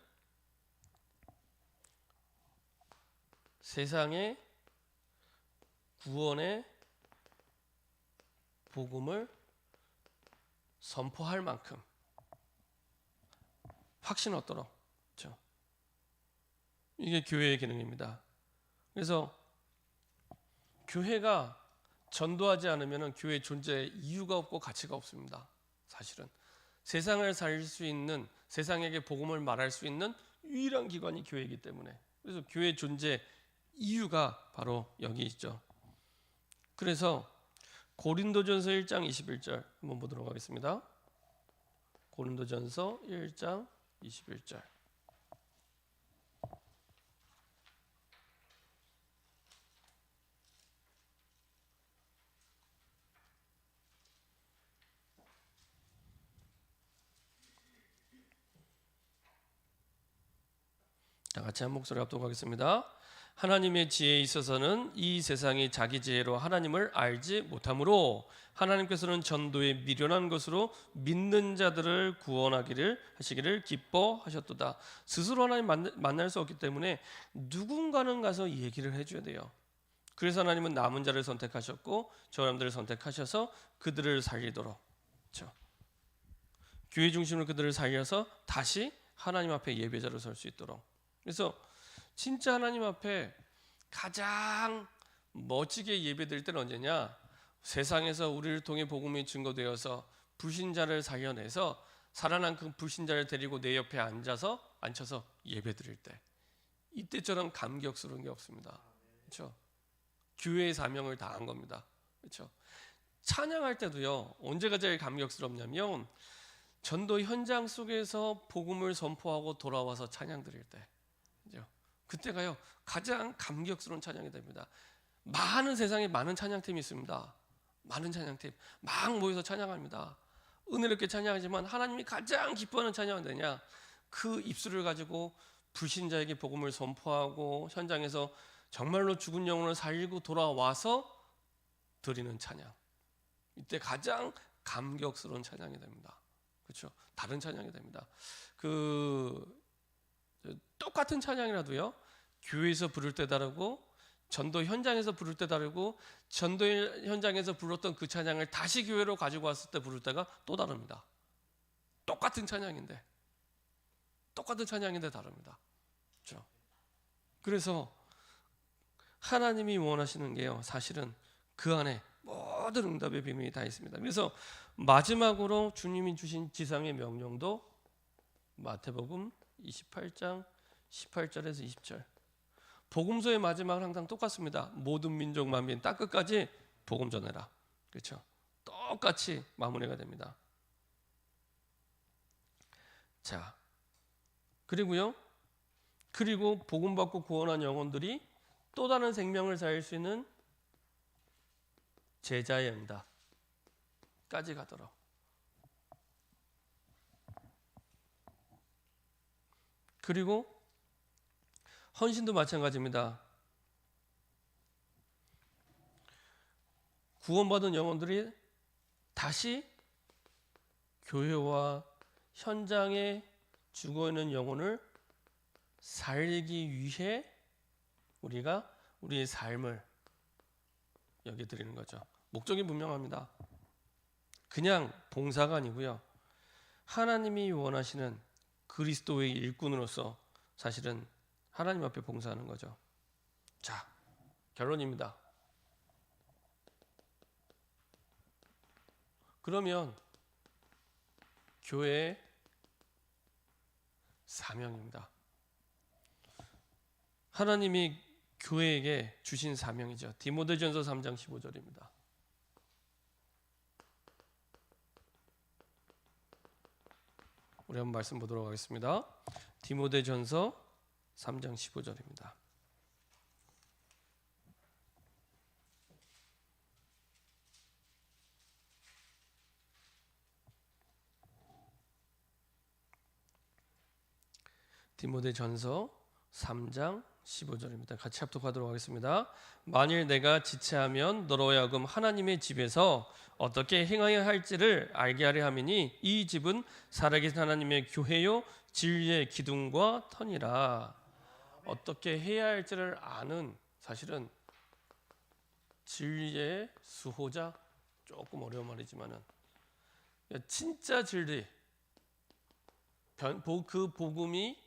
[SPEAKER 1] 세상의 구원의 복음을 선포할 만큼 확신 얻도록. 그렇죠? 이게 교회의 기능입니다. 그래서 교회가 전도하지 않으면 교회의 존재에 이유가 없고 가치가 없습니다. 사실은 세상을 살릴 수 있는, 세상에게 복음을 말할 수 있는 유일한 기관이 교회이기 때문에, 그래서 교회의 존재 이유가 바로 여기 있죠. 그래서 고린도전서 1장 21절 한번 보도록 하겠습니다. 고린도전서 1장 21절. 다 같이 한 목소리 합독하겠습니다. 하나님의 지혜에 있어서는 이 세상이 자기 지혜로 하나님을 알지 못하므로 하나님께서는 전도에 미련한 것으로 믿는 자들을 구원하기를 하시기를 기뻐하셨도다. 스스로 하나님 만날 수 없기 때문에 누군가는 가서 얘기를 해줘야 돼요. 그래서 하나님은 남은 자를 선택하셨고 저 사람들을 선택하셔서 그들을 살리도록, 그렇죠? 교회 중심으로 그들을 살려서 다시 하나님 앞에 예배자로 설 수 있도록. 그래서 진짜 하나님 앞에 가장 멋지게 예배드릴 때는 언제냐? 세상에서 우리를 통해 복음이 증거되어서 불신자를 살려내서 살아난 그 불신자를 데리고 내 옆에 앉혀서 예배드릴 때, 이때처럼 감격스러운 게 없습니다. 그렇죠? 교회의 사명을 다한 겁니다. 그렇죠? 찬양할 때도요, 언제가 제일 감격스럽냐면 전도 현장 속에서 복음을 선포하고 돌아와서 찬양 드릴 때, 그렇죠? 그때가요 가장 감격스러운 찬양이 됩니다. 많은, 세상에 많은 찬양팀이 있습니다. 많은 찬양팀 막 모여서 찬양합니다. 은혜롭게 찬양하지만 하나님이 가장 기뻐하는 찬양은 뭐냐? 그 입술을 가지고 불신자에게 복음을 선포하고 현장에서 정말로 죽은 영혼을 살리고 돌아와서 드리는 찬양. 이때 가장 감격스러운 찬양이 됩니다. 그렇죠? 다른 찬양이 됩니다. 똑같은 찬양이라도요, 교회에서 부를 때 다르고 전도 현장에서 부를 때 다르고, 전도 현장에서 불렀던 그 찬양을 다시 교회로 가지고 왔을 때 부를 때가 또 다릅니다. 똑같은 찬양인데 다릅니다. 그렇죠? 그래서 하나님이 원하시는 게요, 사실은 그 안에 모든 응답의 비밀이 다 있습니다. 그래서 마지막으로 주님이 주신 지상의 명령도 마태복음 28장 18절에서 20절. 복음서의 마지막은 항상 똑같습니다. 모든 민족 만민 땅 끝까지 복음 전해라. 그렇죠? 똑같이 마무리가 됩니다. 자, 그리고 복음 받고 구원한 영혼들이 또 다른 생명을 살릴 수 있는 제자의 응답까지 가도록. 그리고 헌신도 마찬가지입니다. 구원받은 영혼들이 다시 교회와 현장에 죽어있는 영혼을 살리기 위해 우리가 우리의 삶을 여겨드리는 거죠. 목적이 분명합니다. 그냥 봉사가 아니고요, 하나님이 원하시는 그리스도의 일꾼으로서 사실은 하나님 앞에 봉사하는 거죠. 자, 결론입니다. 그러면 교회의 사명입니다. 하나님이 교회에게 주신 사명이죠. 디모데전서 3장 15절입니다. 우리 한번 말씀 보도록 하겠습니다. 디모데전서 3장 15절입니다. 디모데전서 3장 15절입니다. 같이 합독하도록 하겠습니다. 만일 내가 지체하면 너로 하여금 하나님의 집에서 어떻게 행하여야 할지를 알게 하려 함이니 이 집은 살아계신 하나님의 교회요 진리의 기둥과 터니라. 어떻게 해야 할지를 아는, 사실은 진리의 수호자, 조금 어려운 말이지만은 진짜 진리, 그 복음이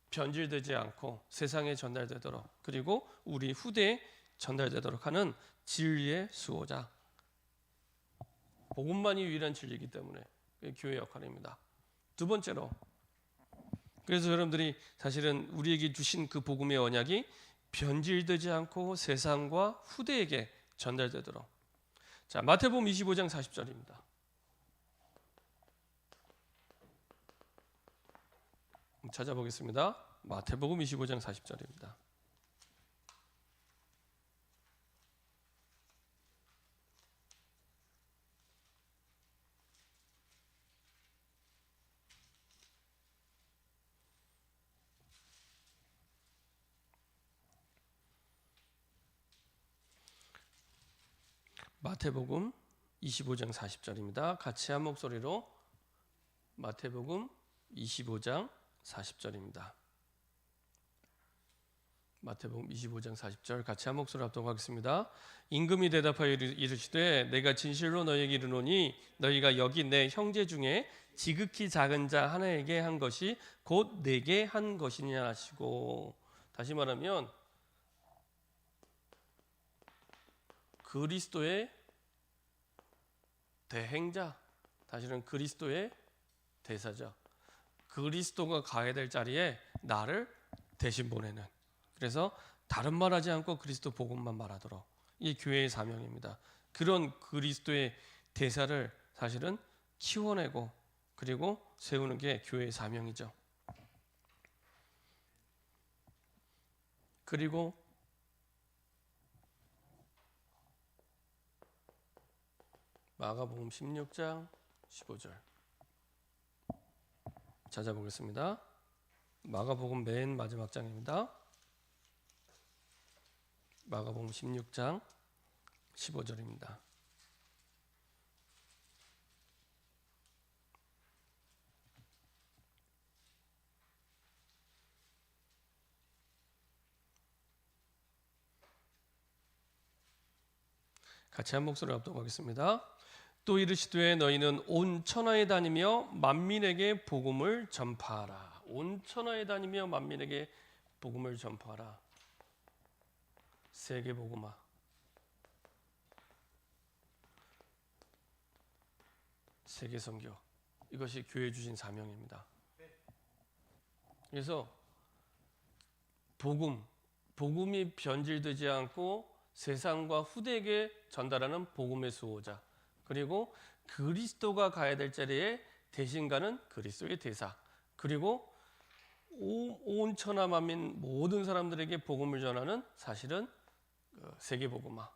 [SPEAKER 1] 변질되지 않고 세상에 전달되도록, 그리고 우리 후대에 전달되도록 하는 진리의 수호자. 복음만이 유일한 진리이기 때문에 그게 교회 역할입니다. 두 번째로, 그래서 여러분들이 사실은 우리에게 주신 그 복음의 언약이 변질되지 않고 세상과 후대에게 전달되도록. 자, 마태복음 25장 40절입니다. 찾아보겠습니다. 마태복음 25장 40절입니다. 마태복음 25장 40절입니다. 같이 한 목소리로 마태복음 25장 40절입니다. 마태복음 25장 40절 같이 한 목소리로 합독하겠습니다. 임금이 대답하여 이르시되 내가 진실로 너희에게 이르노니 너희가 여기 내 형제 중에 지극히 작은 자 하나에게 한 것이 곧 내게 한 것이냐 하시고. 다시 말하면 그리스도의 대행자, 사실은 그리스도의 대사죠. 그리스도가 가야 될 자리에 나를 대신 보내는, 그래서 다른 말하지 않고 그리스도 복음만 말하도록, 이 교회의 사명입니다. 그런 그리스도의 대사를 사실은 키워내고 그리고 세우는 게 교회의 사명이죠. 그리고 마가복음 16장 15절 찾아보겠습니다. 마가복음 맨 마지막 장입니다. 마가복음 16장 15절입니다. 같이 한 목소리로 합독하겠습니다. 또 이르시되 너희는 온 천하에 다니며 만민에게 복음을 전파하라. 온 천하에 다니며 만민에게 복음을 전파하라. 세계 복음화. 세계 선교. 이것이 교회 주신 사명입니다. 그래서 복음이 변질되지 않고 세상과 후대에게 전달하는 복음의 수호자, 그리고 그리스도가 가야 될 자리에 대신 가는 그리스도의 대사, 그리고 온 천하 만민 모든 사람들에게 복음을 전하는, 사실은 세계 복음화.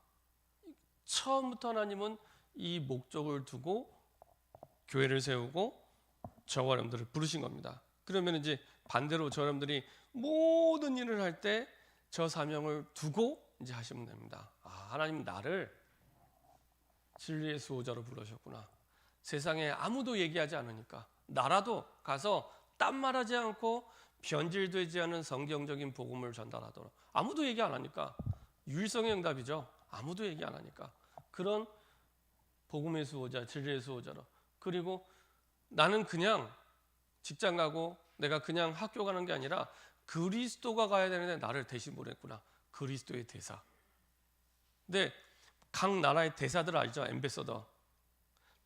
[SPEAKER 1] 처음부터 하나님은 이 목적을 두고 교회를 세우고 저와 여러분들을 부르신 겁니다. 그러면 이제 반대로 저 여러분들이 모든 일을 할 때 저 사명을 두고 이제 하시면 됩니다. 하나님 나를 진리의 수호자로 부르셨구나. 세상에 아무도 얘기하지 않으니까 나라도 가서 딴 말하지 않고 변질되지 않은 성경적인 복음을 전달하도록. 아무도 얘기 안 하니까 유일성의 응답이죠. 아무도 얘기 안 하니까 그런 복음의 수호자, 진리의 수호자로. 그리고 나는 그냥 직장 가고 내가 그냥 학교 가는 게 아니라 그리스도가 가야 되는데 나를 대신 보냈구나. 그리스도의 대사. 근데 각 나라의 대사들 알죠? 엠베서더.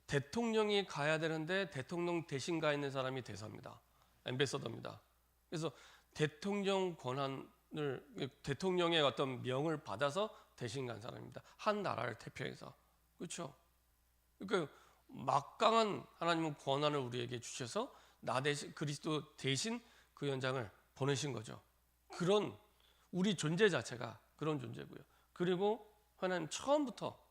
[SPEAKER 1] 대통령이 가야 되는데 대통령 대신 가 있는 사람이 대사입니다. 엠베서더입니다. 그래서 대통령 권한을, 대통령의 어떤 명을 받아서 대신 간 사람입니다. 한 나라를 대표해서. 그렇죠? 그러니까 막강한 하나님은 권한을 우리에게 주셔서 나 대신, 그리스도 대신 그 현장을 보내신 거죠. 그런 우리 존재 자체가 그런 존재고요. 그리고 하나님 처음부터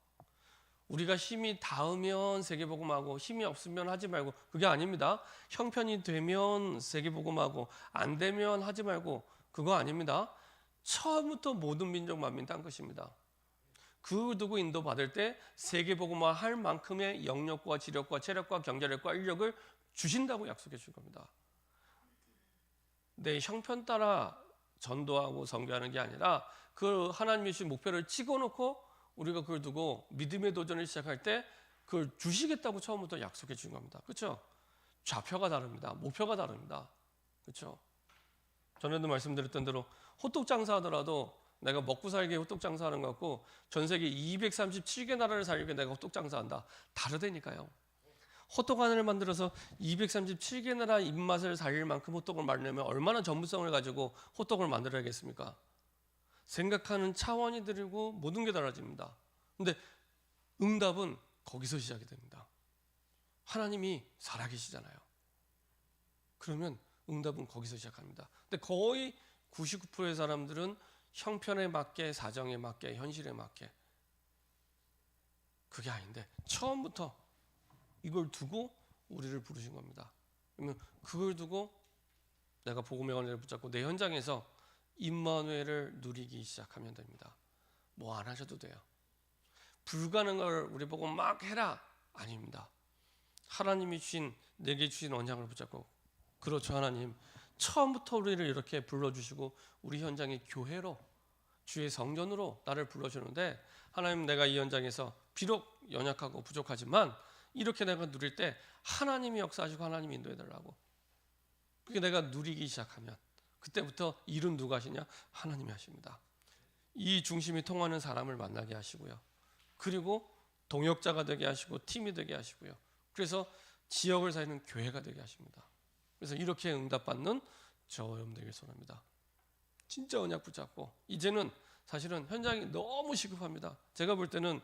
[SPEAKER 1] 우리가 힘이 닿으면 세계복음하고 힘이 없으면 하지 말고, 그게 아닙니다. 형편이 되면 세계복음하고 안 되면 하지 말고, 그거 아닙니다. 처음부터 모든 민족 만민 딴 것입니다. 그걸 두고 인도받을 때 세계복음화 할 만큼의 영역과 지력과 체력과 경제력과 인력을 주신다고 약속해 줄 겁니다. 내 형편 따라 전도하고 선교하는 게 아니라 그 하나님이 주신 목표를 찍어놓고 우리가 그걸 두고 믿음의 도전을 시작할 때 그걸 주시겠다고 처음부터 약속해 준 겁니다. 그렇죠? 좌표가 다릅니다. 목표가 다릅니다. 그렇죠? 전에도 말씀드렸던 대로 호떡 장사하더라도 내가 먹고 살게 호떡 장사하는 것 같고 전 세계 237개 나라를 살게 내가 호떡 장사한다. 다르다니까요. 호떡 하나를 만들어서 237개 나라 입맛을 살릴 만큼 호떡을 만들려면 얼마나 전문성을 가지고 호떡을 만들어야겠습니까? 생각하는 차원이 다르고 모든 게 달라집니다. 근데 응답은 거기서 시작이 됩니다. 하나님이 살아계시잖아요. 그러면 응답은 거기서 시작합니다. 근데 거의 99%의 사람들은 형편에 맞게, 사정에 맞게, 현실에 맞게, 그게 아닌데 처음부터 이걸 두고 우리를 부르신 겁니다. 그러면 그걸 두고 내가 복음의 언약을 붙잡고 내 현장에서 임마누엘을 누리기 시작하면 됩니다. 뭐 안 하셔도 돼요. 불가능한 걸 우리 보고 막 해라, 아닙니다. 하나님이 주신, 내게 주신 언약을 붙잡고, 그렇죠, 하나님 처음부터 우리를 이렇게 불러주시고 우리 현장의 교회로, 주의 성전으로 나를 불러주는데, 하나님 내가 이 현장에서 비록 연약하고 부족하지만 이렇게 내가 누릴 때 하나님이 역사하시고 하나님이 인도해달라고, 그게 내가 누리기 시작하면 그때부터 일은 누가 하시냐? 하나님이 하십니다. 이 중심이 통하는 사람을 만나게 하시고요. 그리고 동역자가 되게 하시고 팀이 되게 하시고요. 그래서 지역을 살리는 교회가 되게 하십니다. 그래서 이렇게 응답받는 저 여러분 되길 소원합니다. 진짜 언약 붙잡고, 이제는 사실은 현장이 너무 시급합니다. 제가 볼 때는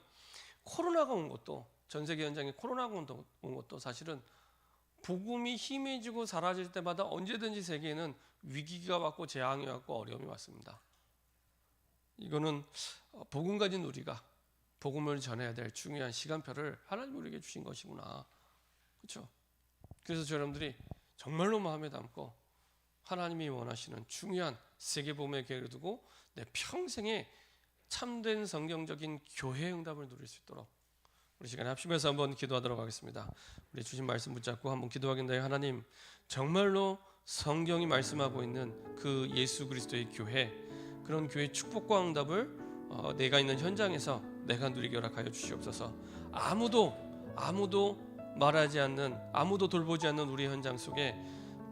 [SPEAKER 1] 코로나가 온 것도, 전 세계 현장에 코로나가 온 것도 사실은 복음이 희미해지고 사라질 때마다 언제든지 세계에는 위기가 왔고 재앙이 왔고 어려움이 왔습니다. 이거는 복음 가진 우리가 복음을 전해야 될 중요한 시간표를 하나님 우리에게 주신 것이구나. 그렇죠? 그래서 저 여러분들이 정말로 마음에 담고 하나님이 원하시는 중요한 세계복음의 계획을 두고 내 평생에 참된 성경적인 교회 응답을 누릴 수 있도록 우리 시간에 합심해서 한번 기도하도록 하겠습니다. 우리 주신 말씀 붙잡고 한번 기도하겠나요? 하나님, 정말로 성경이 말씀하고 있는 그 예수 그리스도의 교회, 그런 교회 축복과 응답을 내가 있는 현장에서 내가 누리게 허락하여 주시옵소서. 아무도 말하지 않는, 아무도 돌보지 않는 우리 현장 속에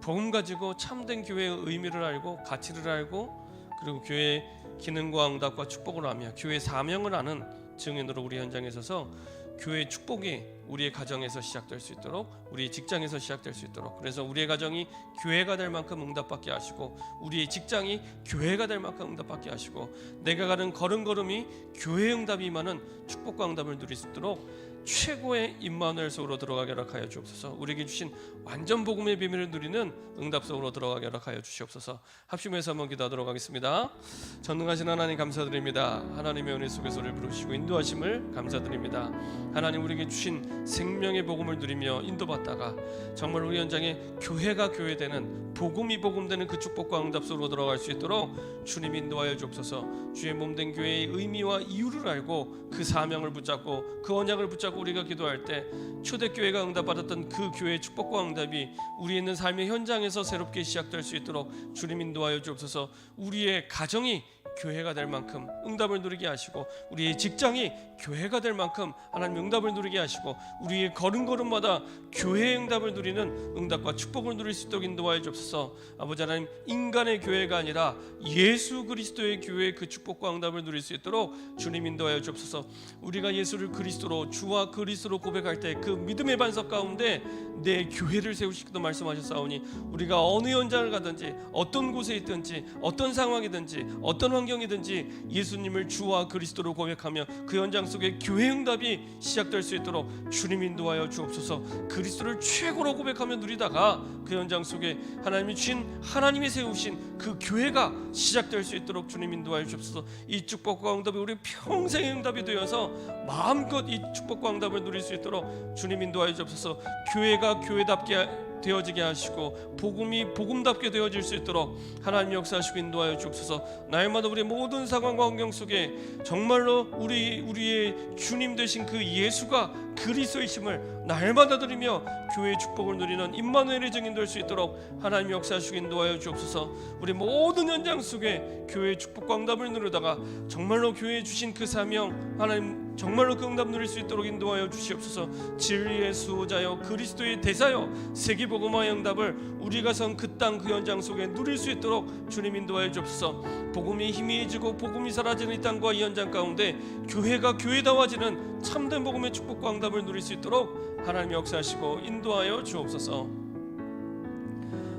[SPEAKER 1] 복음 가지고 참된 교회의 의미를 알고 가치를 알고, 그리고 교회의 기능과 응답과 축복을 하며 교회의 사명을 아는 증인으로 우리 현장에 서서 교회의 축복이 우리의 가정에서 시작될 수 있도록, 우리의 직장에서 시작될 수 있도록, 그래서 우리의 가정이 교회가 될 만큼 응답받게 하시고, 우리의 직장이 교회가 될 만큼 응답받게 하시고, 내가 가는 걸음걸음이 교회 응답이 임하는 축복과 응답을 누릴 수 있도록 최고의 임마누엘 속으로 들어가게 허락하여 주옵소서. 우리에게 주신 완전 복음의 비밀을 누리는 응답 속으로 들어가게 허락하여 주시옵소서. 합심해서 한번 기도하도록 하겠습니다. 전능하신 하나님 감사드립니다. 하나님의 은혜 속에서 우리를 부르시고 인도하심을 감사드립니다. 하나님, 우리에게 주신 생명의 복음을 누리며 인도받다가 정말 우리 현장에 교회가 교회되는, 복음이 복음되는 그 축복과 응답 속으로 들어갈 수 있도록 주님 인도하여 주옵소서. 주의 몸된 교회의 의미와 이유를 알고 그 사명을 붙잡고 그 언약을 붙잡고 우리가 기도할 때 초대교회가 응답받았던 그 교회의 축복과 응답이 우리 있는 삶의 현장에서 새롭게 시작될 수 있도록 주님 인도하여 주옵소서. 우리의 가정이 교회가 될 만큼 응답을 누리게 하시고, 우리의 직장이 교회가 될 만큼 하나님 응답을 누리게 하시고, 우리의 걸음걸음마다 교회의 응답을 누리는 응답과 축복을 누릴 수 있도록 인도하여 주옵소서. 아버지 하나님, 인간의 교회가 아니라 예수 그리스도의 교회의 그 축복과 응답을 누릴 수 있도록 주님 인도하여 주옵소서. 우리가 예수를 그리스도로, 주와 그리스도로 고백할 때 그 믿음의 반석 가운데 내 교회를 세우시기도 말씀하셨사오니, 우리가 어느 현장을 가든지 어떤 곳에 있든지 어떤 상황이든지 어떤 환경이 환경이든지 예수님을 주와 그리스도로 고백하며 그 현장 속에 교회 응답이 시작될 수 있도록 주님 인도하여 주옵소서. 그리스도를 최고로 고백하며 누리다가 그 현장 속에 하나님이 주신, 하나님이 세우신 그 교회가 시작될 수 있도록 주님 인도하여 주옵소서. 이 축복과 응답이 우리 평생의 응답이 되어서 마음껏 이 축복과 응답을 누릴 수 있도록 주님 인도하여 주옵소서. 교회가 교회답게 되어지게 하시고 복음이 복음답게 되어질 수 있도록 하나님 역사하시고 인도하여 주옵소서. 날마다 우리의 모든 상황과 환경 속에 정말로 우리의 주님 되신 그 예수가 그리스도이심을 날마다 드리며 교회의 축복을 누리는 임마누엘의 증인 될 수 있도록 하나님 역사하시고 인도하여 주옵소서. 우리 모든 현장 속에 교회의 축복과 응답을 누리다가 정말로 교회에 주신 그 사명, 하나님 정말로 그 응답 누릴 수 있도록 인도하여 주시옵소서. 진리의 수호자여 그리스도의 대사여 세계복음화의 응답을 우리가 선 그 땅 그 현장 속에 누릴 수 있도록 주님 인도하여 주옵소서. 복음이 희미해지고 복음이 사라지는 이 땅과 이 현장 가운데 교회가 교회다워지는 참된 복음의 축복과 응답을 누릴 수 있도록 하나님 역사하시고 인도하여 주옵소서.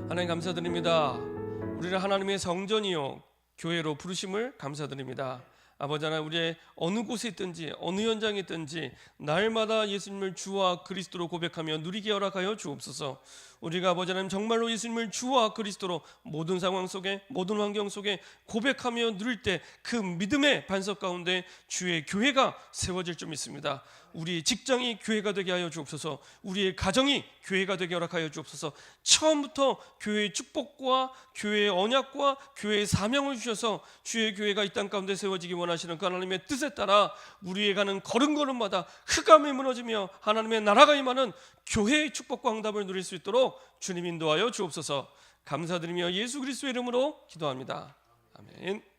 [SPEAKER 1] 하나님 감사드립니다. 우리를 하나님의 성전이요 교회로 부르심을 감사드립니다. 아버지 하나님, 우리의 어느 곳에 있든지 어느 현장에 있든지 날마다 예수님을 주와 그리스도로 고백하며 누리게 허락하여 주옵소서. 우리가 아버지 하나님 정말로 예수님을 주와 그리스도로 모든 상황 속에 모든 환경 속에 고백하며 누릴 때 그 믿음의 반석 가운데 주의 교회가 세워질 줄 믿습니다. 우리 직장이 교회가 되게 하여 주옵소서. 우리의 가정이 교회가 되게 허락하여 주옵소서. 처음부터 교회의 축복과 교회의 언약과 교회의 사명을 주셔서 주의 교회가 이 땅 가운데 세워지기 원하시는 그 하나님의 뜻에 따라 우리의 가는 걸음걸음마다 흑암이 무너지며 하나님의 나라가 임하는 교회의 축복과 응답을 누릴 수 있도록 주님 인도하여 주옵소서. 감사드리며 예수 그리스도의 이름으로 기도합니다. 아멘.